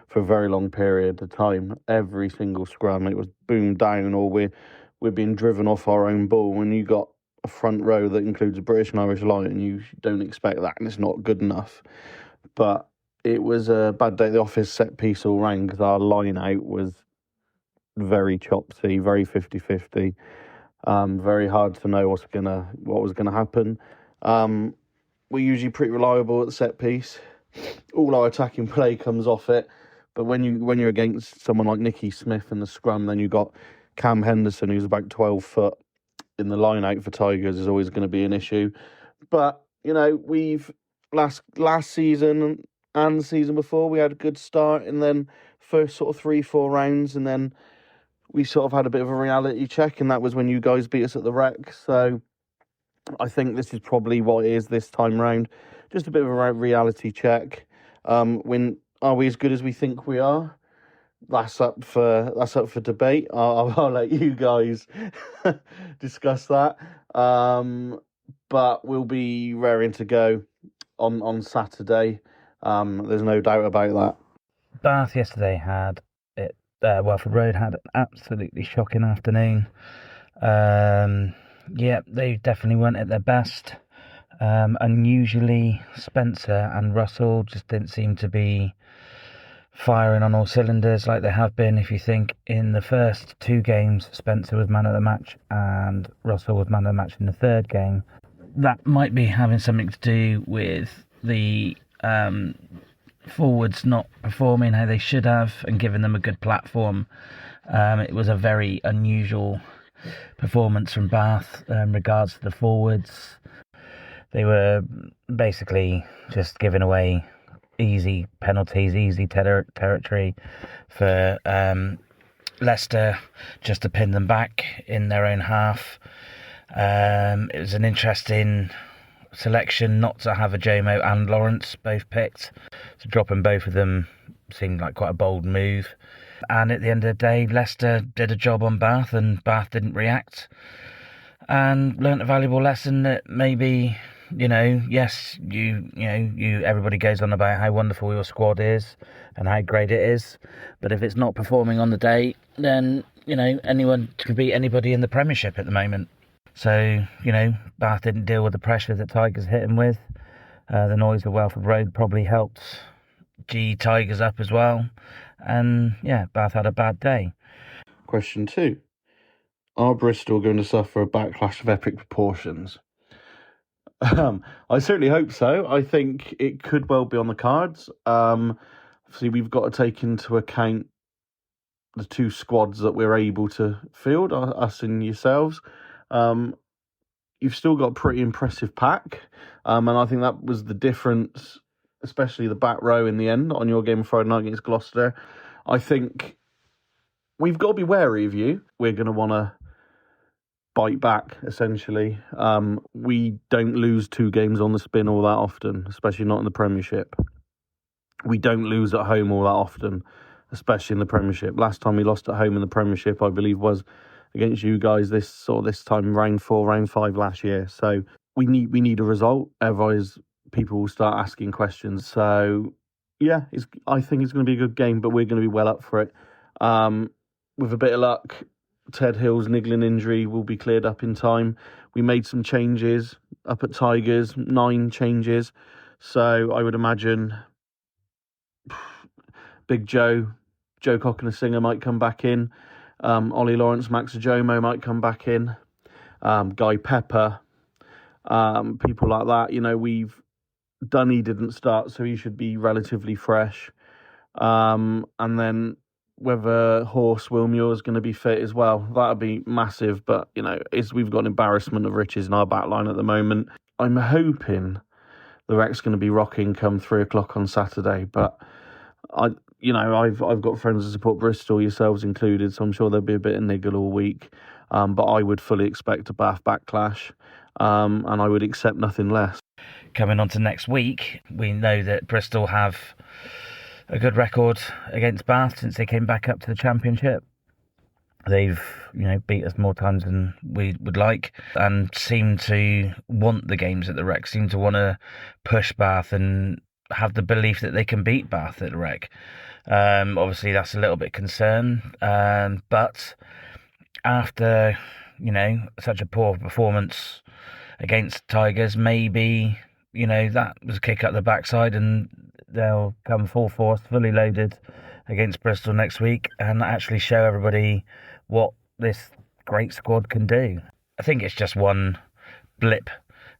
for a very long period of time. Every single scrum, it was boom down, or we're being driven off our own ball. When you got a front row that includes a British and Irish line, you don't expect that, and it's not good enough. But it was a bad day at the office, set piece all round, because our line out was very chopsy, very 50-50. Very hard to know what was gonna happen. We're usually pretty reliable at the set piece. All our attacking play comes off it. But when you're against someone like Nicky Smith in the scrum, then you've got Cam Henderson, who's about 12 foot in the line out for Tigers, is always going to be an issue. But we've last season and the season before, we had a good start, and then first sort of 3-4 rounds, and then we sort of had a bit of a reality check, and that was when you guys beat us at the Rec. So I think this is probably what it is this time round. Just a bit of a reality check. When are we as good as we think we are? That's up for debate. I'll let you guys discuss that. But we'll be raring to go on Saturday. There's no doubt about that. Bath yesterday had it. Welford Road had an absolutely shocking afternoon. They definitely weren't at their best. Unusually, Spencer and Russell just didn't seem to be firing on all cylinders like they have been. If you think in the first 2 games, Spencer was man of the match and Russell was man of the match in the third game. That might be having something to do with the forwards not performing how they should have and giving them a good platform. It was a very unusual performance from Bath in regards to the forwards. They were basically just giving away easy penalties, easy territory for Leicester just to pin them back in their own half. It was an interesting selection not to have a Jomo and Lawrence both picked. So dropping both of them seemed like quite a bold move. And at the end of the day, Leicester did a job on Bath and Bath didn't react. And learnt a valuable lesson that maybe, yes, everybody goes on about how wonderful your squad is and how great it is. But if it's not performing on the day, then, anyone can beat anybody in the Premiership at the moment. So, Bath didn't deal with the pressure that Tigers hit him with. The noise of Welford Road probably helped G Tigers up as well. And, Bath had a bad day. Question 2. Are Bristol going to suffer a backlash of epic proportions? I certainly hope so. I think it could well be on the cards. Obviously, we've got to take into account the 2 squads that we're able to field, us and yourselves. You've still got a pretty impressive pack, and I think that was the difference, especially the back row in the end on your game Friday night against Gloucester. I think we've got to be wary of you. We're going to want to bite back, essentially. We don't lose 2 games on the spin all that often, especially not in the Premiership. We don't lose at home all that often, especially in the Premiership. Last time we lost at home in the Premiership, I believe, was against you guys this time, round 4, round 5 last year. So we need a result. Otherwise, people will start asking questions. So yeah, I think it's going to be a good game, but we're going to be well up for it. With a bit of luck, Ted Hill's niggling injury will be cleared up in time. We made some changes up at Tigers, 9 changes. So I would imagine Big Joe Cockner-Singer might come back in. Ollie Lawrence, Max Ajomo might come back in. Guy Pepper, people like that. You know, Dunny didn't start, so he should be relatively fresh. And then whether Horse Wilmuir is going to be fit as well, that'd be massive. But you know, we've got an embarrassment of riches in our back line at the moment. I'm hoping the Wreck's going to be rocking come 3 o'clock on Saturday, but I've got friends that support Bristol, yourselves included, so I'm sure there'll be a bit of niggle all week. But I would fully expect a Bath backlash, and I would accept nothing less. Coming on to next week, we know that Bristol have a good record against Bath since they came back up to the Championship. They've, beat us more times than we would like, and seem to want the games at the Rec, seem to want to push Bath and have the belief that they can beat Bath at the Rec. Obviously, that's a little bit concern, but after, such a poor performance against Tigers, maybe, that was a kick up the backside and they'll come full force, fully loaded against Bristol next week and actually show everybody what this great squad can do. I think it's just one blip.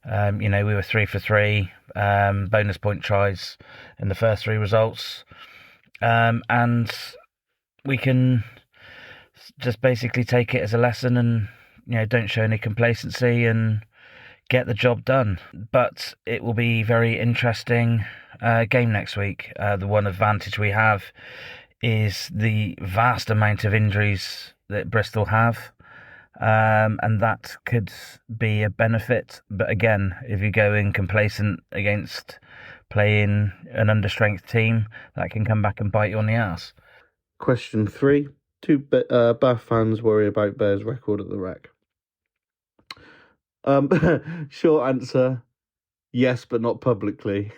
We were 3 for 3, bonus point tries in the first 3 results. And we can just basically take it as a lesson and, don't show any complacency and get the job done. But it will be very interesting game next week. The one advantage we have is the vast amount of injuries that Bristol have. And that could be a benefit. But again, if you go in complacent against playing an understrength team, that can come back and bite you on the ass. Question 3. Do Bath fans worry about Bears' record at the Rec? Short answer, yes, but not publicly.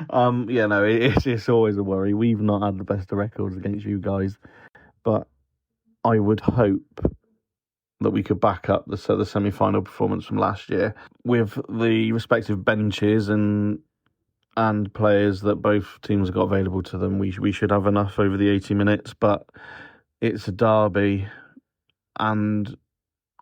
It's always a worry. We've not had the best of records against you guys, but I would hope that we could back up the semi-final performance from last year with the respective benches and players that both teams have got available to them. We should have enough over the 80 minutes, but it's a derby, and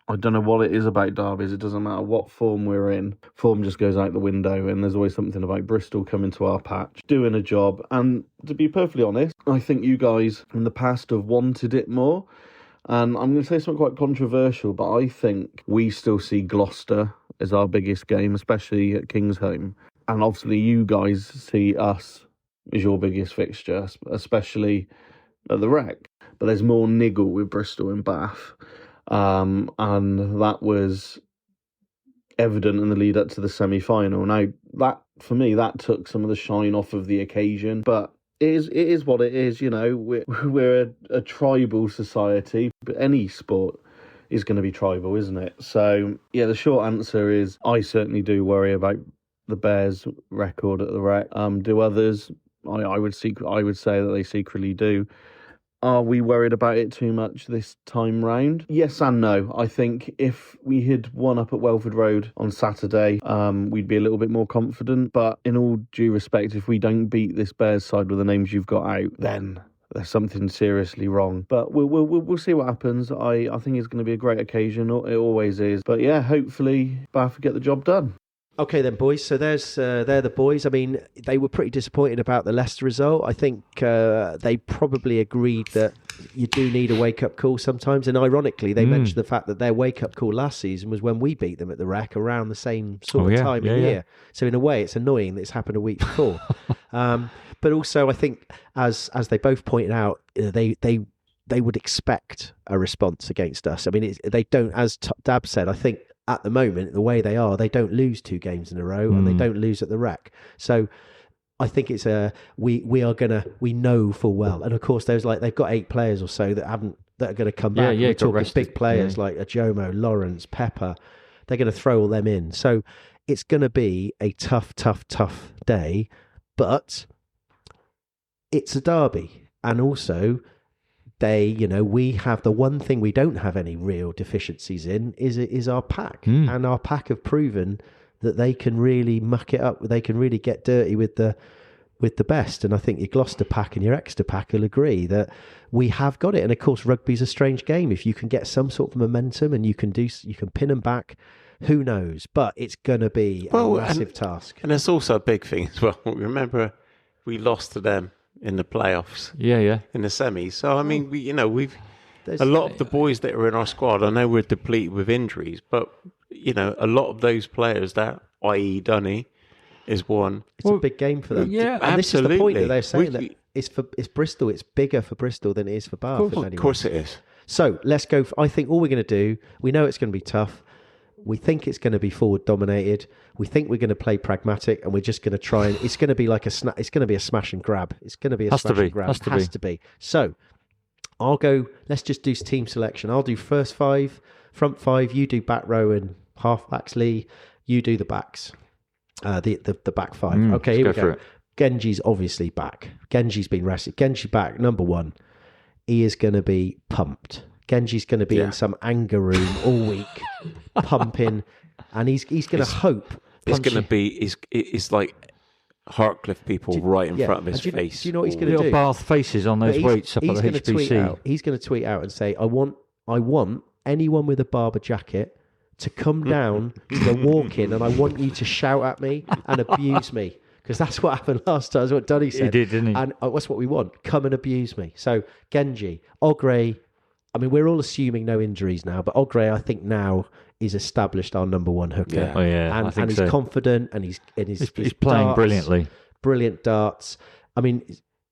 I don't know what it is about derbies. It doesn't matter what form we're in. Form just goes out the window, and there's always something about Bristol coming to our patch, doing a job. And to be perfectly honest, I think you guys in the past have wanted it more. And I'm going to say something quite controversial, but I think we still see Gloucester as our biggest game, especially at Kingsholm. And obviously you guys see us as your biggest fixture, especially at the Rec. But there's more niggle with Bristol and Bath. And that was evident in the lead up to the semi-final. Now, that for me, that took some of the shine off of the occasion. But it is what it is, We're a tribal society, but any sport is going to be tribal, isn't it? So, yeah, the short answer is I certainly do worry about the Bears' record at the Rec. Do others? I would say that they secretly do. Are we worried about it too much this time round? Yes and no. I think if we had won up at Welford Road on Saturday, we'd be a little bit more confident. But in all due respect, if we don't beat this Bears side with the names you've got out, then there's something seriously wrong. But we'll see what happens. I think it's going to be a great occasion. It always is. But yeah, hopefully Bath will get the job done. Okay then, boys. So they're the boys. I mean, they were pretty disappointed about the Leicester result. I think they probably agreed that you do need a wake-up call sometimes. And ironically, they mentioned the fact that their wake-up call last season was when we beat them at the Rec around the same sort of time of year. So in a way, it's annoying that it's happened a week before. But also, I think, as they both pointed out, they would expect a response against us. I mean, they don't, as Dab said, I think, at the moment, the way they are, they don't lose 2 games in a row and they don't lose at the Rec. So I think it's we know full well. And of course, they've got 8 players or so that that are going to come back. Yeah, We're talking rested. big players like Ajomo, Lawrence, Pepper. They're going to throw all them in. So it's going to be a tough day, but it's a derby. And also, we have the one thing we don't have any real deficiencies in is our pack. And our pack have proven that they can really muck it up. They can really get dirty with the best. And I think your Gloucester pack and your Exeter pack will agree that we have got it. And of course, rugby's a strange game. If you can get some sort of momentum and you can pin them back, who knows? But it's going to be a massive task. And it's also a big thing as well. Remember, we lost to them in the playoffs. Yeah. In the semis. So I mean, we've a lot of the boys that are in our squad. I know we're depleted with injuries, but a lot of those players, that i.e. Dunny, is one. It's a big game for them. Yeah, and this is the point that they're saying that it's Bristol. It's bigger for Bristol than it is for Bath. Of course it is. So let's go. I think all we're going to do. We know it's going to be tough. We think it's going to be forward dominated. We think we're going to play pragmatic, and we're just going to try and it's going to be like it's going to be a smash and grab. It's going to be a smash and grab. Has to be. So I'll go. Let's just do team selection. I'll do first five, front five. You do back row and half backs. Lee, you do the backs. The back five. Okay, here we go. Genji's obviously back. Genji's been rested. Genji back, number one. He is going to be pumped. Genji's going to be in some anger room all week, pumping, and he's going to hope. It's going to be. It's like Hartcliff people right in front of his face. Do you know what he's going to do? Little Bath faces on those weights up at the HBC. He's going to tweet out and say, I want anyone with a Barber jacket to come down to the walk-in, and I want you to shout at me and abuse me. Because that's what happened last time. That's what Dunny said. He did, didn't he? And that's what we want. Come and abuse me. So, Genji, Ogre, I mean, we're all assuming no injuries now, but Ogre, I think now is established our number one hooker. Yeah. Oh, yeah. And he's confident, and he's playing darts, brilliantly. Brilliant darts. I mean,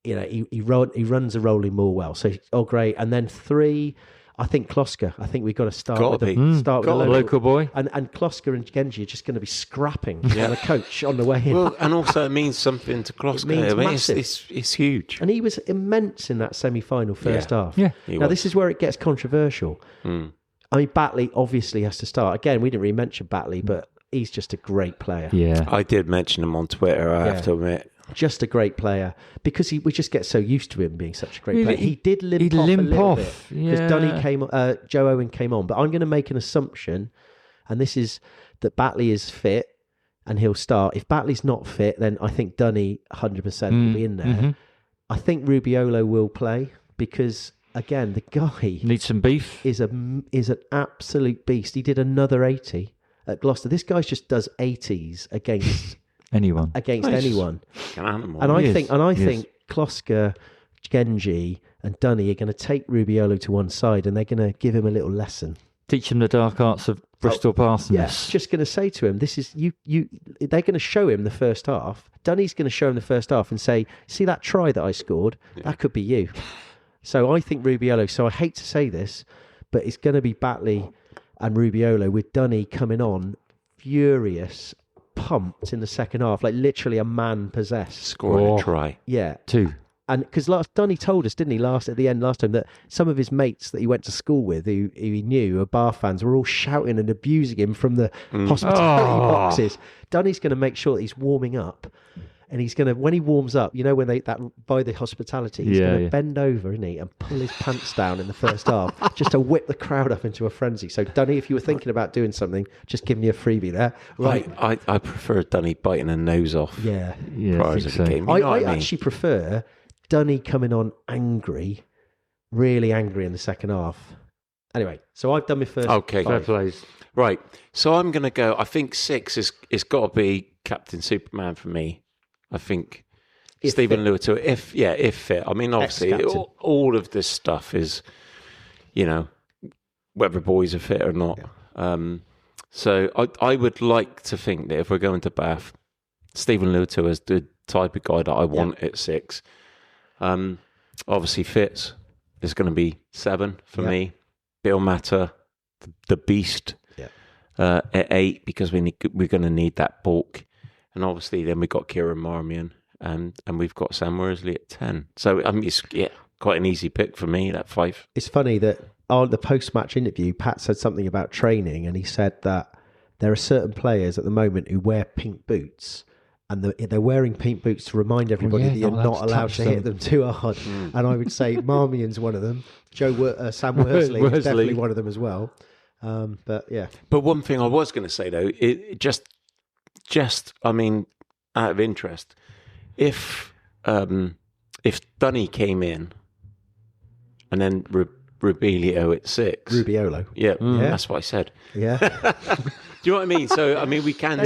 he runs a rolling more well. So, Ogre, and then three, I think Gloucester. I think we've got to start with the local boy. And Gloucester and Genji are just going to be scrapping on the coach on the way in. Well, and also it means something to Gloucester. It means It's huge. And he was immense in that semi-final first half. Yeah. Now, this is where it gets controversial. I mean, Batley obviously has to start. Again, we didn't really mention Batley, but he's just a great player. Yeah. I did mention him on Twitter, I have to admit. Just a great player because we just get so used to him being such a great player. He did limp off a little bit because Dunny Joe Owen came on. But I'm going to make an assumption, and this is that Batley is fit and he'll start. If Batley's not fit, then I think Dunny 100% will be in there. Mm-hmm. I think Rubiolo will play because, again, the guy needs some beef. Is an absolute beast. He did another 80 at Gloucester. This guy just does 80s against anyone. An animal. And I think Gloucester, Genji, and Dunny are going to take Rubiolo to one side, and they're going to give him a little lesson. Teach him the dark arts of Bristol Bathness. Yes, just going to say to him, "This is you." They're going to show him the first half. Dunny's going to show him the first half and say, "See that try that I scored? That could be you." So I think Rubiolo. So I hate to say this, but it's going to be Batley and Rubiolo with Dunny coming on furious, pumped in the second half, like literally a man possessed. Scoring a try. Yeah. 2. And because Dunny told us, didn't he, at the end last time, that some of his mates that he went to school with, who he knew, are Bath fans, were all shouting and abusing him from the hospitality boxes. Dunny's going to make sure that he's warming up. And he's going to, when he warms up, when by the hospitality, he's going to bend over, isn't he, and pull his pants down in the first half, just to whip the crowd up into a frenzy. So, Dunny, if you were thinking about doing something, just giving you a freebie there. Right. I prefer Dunny biting a nose off. Yeah. Prior to the game. I actually prefer Dunny coming on angry, really angry in the second half. Anyway, so I've done my first. Okay. Fair plays. Right. So I'm going to go, I think 6 is got to be Captain Superman for me. I think Stephen Lewis, if fit. I mean, obviously, all of this stuff is, whether boys are fit or not. Yeah. So I would like to think that if we're going to Bath, Stephen Lewis is the type of guy that I want at 6. Obviously, Fitz is going to be 7 for me. Bill Matter, the beast, at 8 because we're going to need that bulk. And obviously, then we've got Kieran Marmion and we've got Sam Worsley at 10. So, I mean, quite an easy pick for me, that 5. It's funny that on the post-match interview, Pat said something about training, and he said that there are certain players at the moment who wear pink boots, and they're wearing pink boots to remind everybody that you're not allowed to hit them too hard. And I would say Marmion's one of them. Sam Worsley is definitely one of them as well. But yeah. But one thing I was going to say though, it just I mean, out of interest, if Dunny came in and then Rubelio at 6, Rubiolo. Yeah, that's what I said. Yeah. Do you know what I mean? So, I mean, we can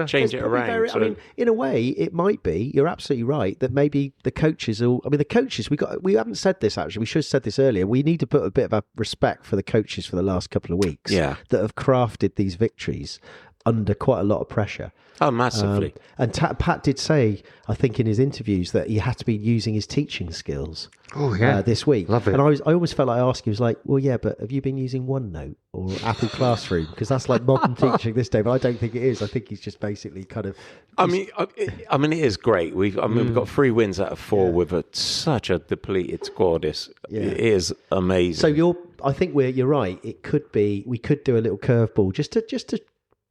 change it around. I mean, in a way, it might be. You're absolutely right that maybe the coaches will. I mean, the coaches. We haven't said this actually. We should have said this earlier. We need to put a bit of a respect for the coaches for the last couple of weeks. Yeah. That have crafted these victories under quite a lot of pressure. Oh, massively. And Pat did say, I think in his interviews, that he had to be using his teaching skills. This week. Love it. And I always felt like asking, he was like, well, yeah, but have you been using OneNote or Apple Classroom? Because that's like modern teaching this day, but I don't think it is. I think he's just basically kind of... I mean, it is great. We've got 3 wins out of 4 with such a depleted squad. It is amazing. So I think you're right. It could be, we could do a little curveball just to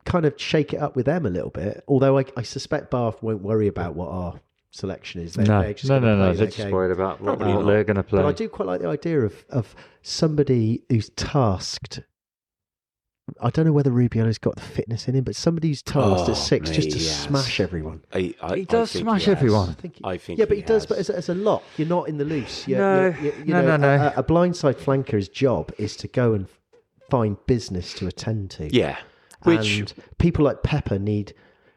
kind of shake it up with them a little bit. Although I suspect Bath won't worry about what our selection is. No. They're just worried about what they're going to play. But I do quite like the idea of somebody who's tasked. I don't know whether Rubiolo's got the fitness in him, but somebody who's tasked at 6 just to smash everyone. He does smash everyone. I think. Yeah, but he does. But as a lock, you're not in the loose. No. A blindside flanker's job is to go and find business to attend to. Yeah. And people like Pepper need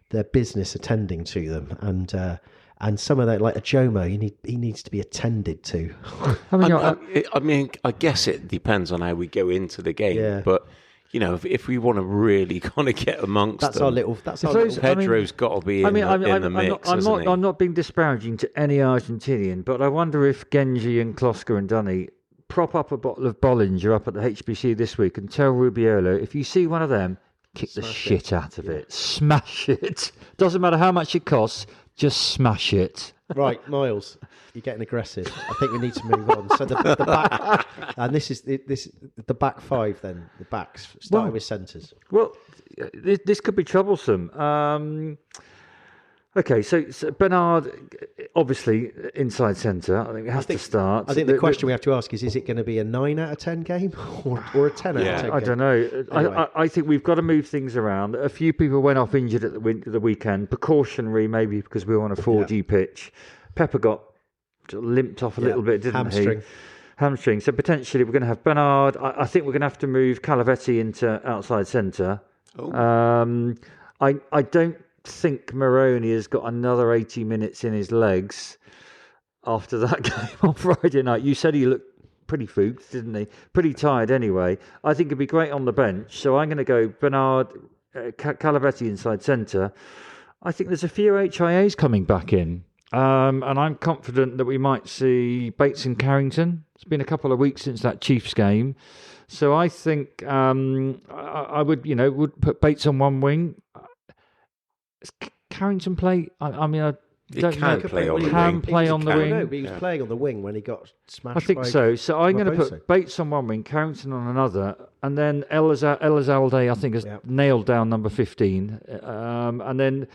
their business attending to them, and some of that, like a Jomo, he needs to be attended to. I mean, I guess it depends on how we go into the game, but you know, if we want to really kind of get amongst them, Pedro's got to be in the mix. I'm not being disparaging to any Argentinian, but I wonder if Genji and Kloska and Dunny prop up a bottle of Bollinger up at the HBC this week and tell Rubiolo, if you see one of them, kick the shit out of it. Smash it. Doesn't matter how much it costs, just smash it. Right, Miles, you're getting aggressive. I think we need to move on. So the back, and this is the back 5 then, the backs, starting with centres. Well, this could be troublesome. Okay, so Bernard, obviously inside centre. I think we have to start. I think the question we have to ask is it going to be a 9 out of 10 game or a 10 out of 10 game? I don't know. Anyway. I think we've got to move things around. A few people went off injured at the weekend. Precautionary, maybe because we were on a 4G pitch. Pepper got limped off a little bit, didn't he? Hamstring. So potentially we're going to have Bernard. I think we're going to have to move Calavetti into outside centre. I don't think Moroni has got another 80 minutes in his legs after that game on Friday night. You said he looked pretty fooked, didn't he? Pretty tired anyway. I think it'd be great on the bench. So I'm going to go Bernard, Calavetti inside centre. I think there's a few HIAs coming back in. And I'm confident that we might see Bates and Carrington. It's been a couple of weeks since that Chiefs game. So I think I would put Bates on one wing. Carrington play? I don't know. Can play on the wing. No, but he was playing on the wing when he got smashed. I think so. So I'm going to put Bates on one wing, Carrington on another, and then Elizalde, I think, has nailed down number 15. And then,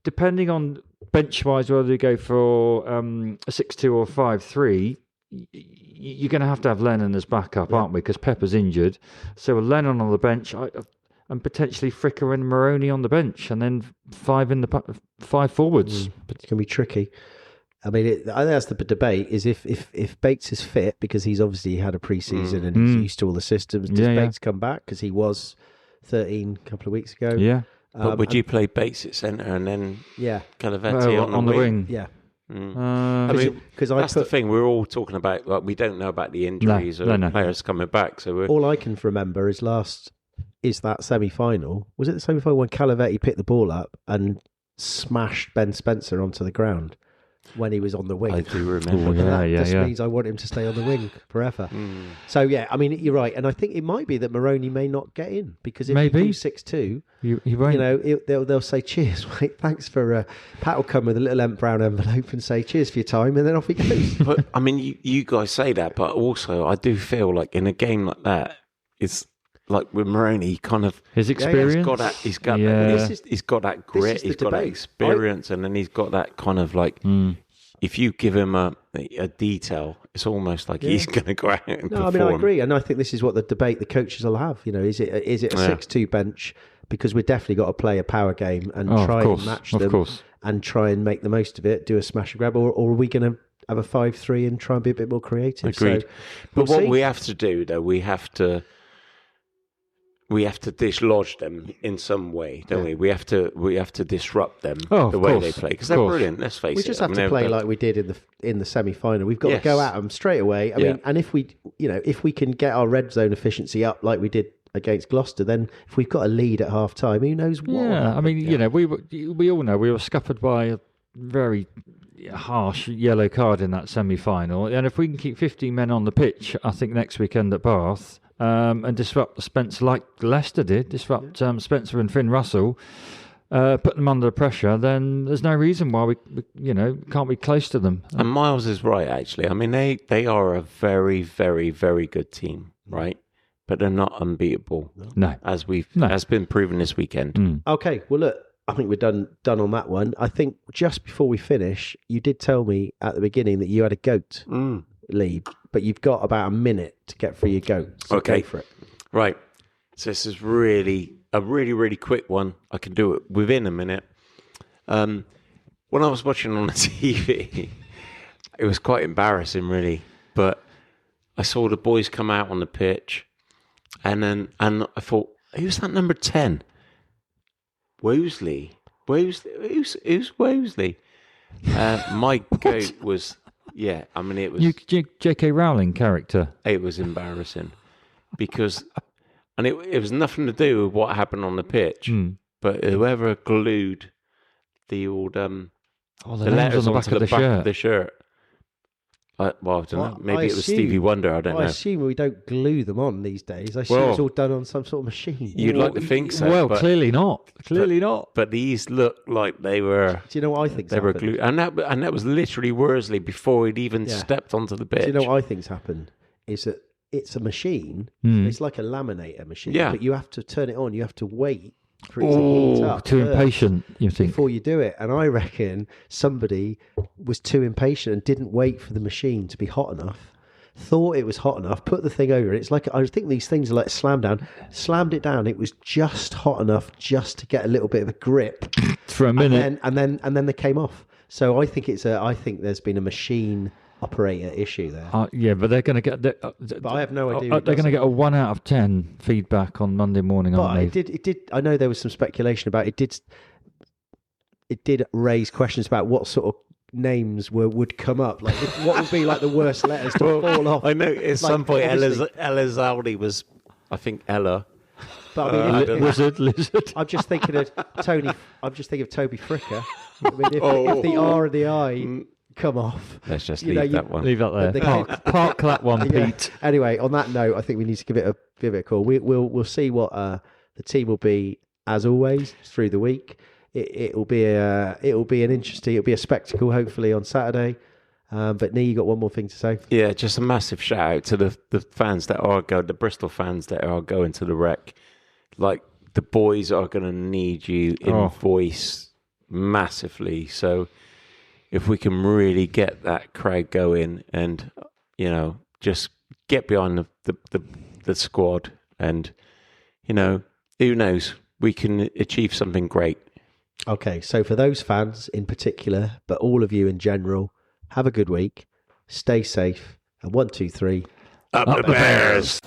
depending on bench-wise, whether you go for a 6-2 or 5-3, you're going to have Lennon as backup, aren't we? Because Pepper's injured. So with Lennon on the bench, and potentially Fricker and Moroni on the bench, and then 5 forwards. But it's going to be tricky. I mean, I think that's the debate, is if Bates is fit, because he's obviously had a pre-season and he's used to all the systems, does Bates come back? Because he was 13 a couple of weeks ago. Yeah. But would you play Bates at centre and then Calavetti on the wing? Yeah. I mean, that's the thing. We're all talking about, like, we don't know about the injuries or players coming back. So all I can remember is that semi-final. Was it the semi-final when Calavetti picked the ball up and smashed Ben Spencer onto the ground? when he was on the wing. I do remember. And yeah, that yeah, just yeah. means I want him to stay on the wing forever. So, yeah, I mean, you're right. And I think it might be that Moroni may not get in because if Maybe. you do 6-2, You won't. you know, they'll say, cheers, mate, thanks for... Pat will come with a little brown envelope and say, cheers for your time, and then off he goes. But, I mean, you guys say that, but also I do feel like in a game like that, it's like with Moroni, he kind of... His experience. He's got Yeah. he's got that grit, the he's got that debate. experience, and then he's got that kind of like... If you give him a detail, it's almost like he's going to go out and perform. I mean, I agree, and I think this is what the debate the coaches will have. You know, is it a 6-2 bench because we've definitely got to play a power game and try and match them, and try and make the most of it, do a smash and grab, or are we going to have a 5-3 and try and be a bit more creative? Agreed. So, but we'll what see. we have to do, though, we have to dislodge them in some way, don't we? We have to disrupt them the way they play because they're brilliant. Let's face it. We just have to play like we did in the semi-final. We've got to go at them straight away. I mean, and if we can get our red zone efficiency up like we did against Gloucester, then if we've got a lead at half time, who knows what? Yeah, I mean, you know, we all know we were scuppered by a very harsh yellow card in that semi-final, and if we can keep 15 men on the pitch, I think next weekend at Bath. And disrupt Spencer like Leicester did, Spencer and Finn Russell, put them under pressure, then there's no reason why we can't be close to them. And Miles is right, actually. I mean, they are a very, very, very good team, right? But they're not unbeatable. No. As been proven this weekend. Okay, well, look, I think we're done on that one. I think just before we finish, you did tell me at the beginning that you had a goat lead, but you've got about a minute to get through your goat. So Okay. go for it. Right. So this is really quick one. I can do it within a minute. When I was watching on the TV, it was quite embarrassing, really. But I saw the boys come out on the pitch, and I thought, who's that number 10? Wosley. Who's Wosley? My goat was. Yeah, I mean, it was... J.K. Rowling character. It was embarrassing because... And it was nothing to do with what happened on the pitch, but whoever glued the old... the letters on the back of the back shirt. of the shirt. I don't know. Maybe it was assume- Stevie Wonder, I don't know. I assume we don't glue them on these days. I assume it's all done on some sort of machine. You'd like to think so. Well, but, clearly not. Clearly not. But these looked like they were... Do you know what I think? They were glued. And that was literally Worsley before he'd even stepped onto the pitch. Do you know what I think's happened? Is that it's a machine. It's like a laminator machine. Yeah. But you have to turn it on. You have to wait for it to heat up. Too first impatient, you think? before you do it. And I reckon somebody was too impatient and didn't wait for the machine to be hot enough. Thought it was hot enough, put the thing over it. It's like, I think these things are like slammed it down. It was just hot enough just to get a little bit of a grip For a minute. and then they came off. So I think I think there's been a machine operator issue there. Yeah, but they're going to get... But I have no idea. They're going to get a 1 out of 10 feedback on Monday morning, aren't they? It did. I know there was some speculation about it. It did raise questions about what sort of names would come up. Like, what would be like the worst letters to fall off? I know at some point Elizalde was, I think, Ella. But I mean, Lizard. I'm just thinking of Tony. I'm just thinking of Toby Fricker. I mean, if the R and the I come off, Let's just leave that one. Leave that there. Park that one, Yeah. Pete. Anyway, on that note, I think we need to give it a call. We'll see what the team will be as always through the week. It'll be a spectacle hopefully on Saturday. But Nee, you got one more thing to say? Yeah, just a massive shout out to the fans that are the Bristol fans that are going to the Rec. Like, the boys are going to need you in voice massively. So if we can really get that crowd going and, just get behind the squad and, who knows, we can achieve something great. Okay, so for those fans in particular, but all of you in general, have a good week, stay safe, and 1, 2, 3. Up the Bears!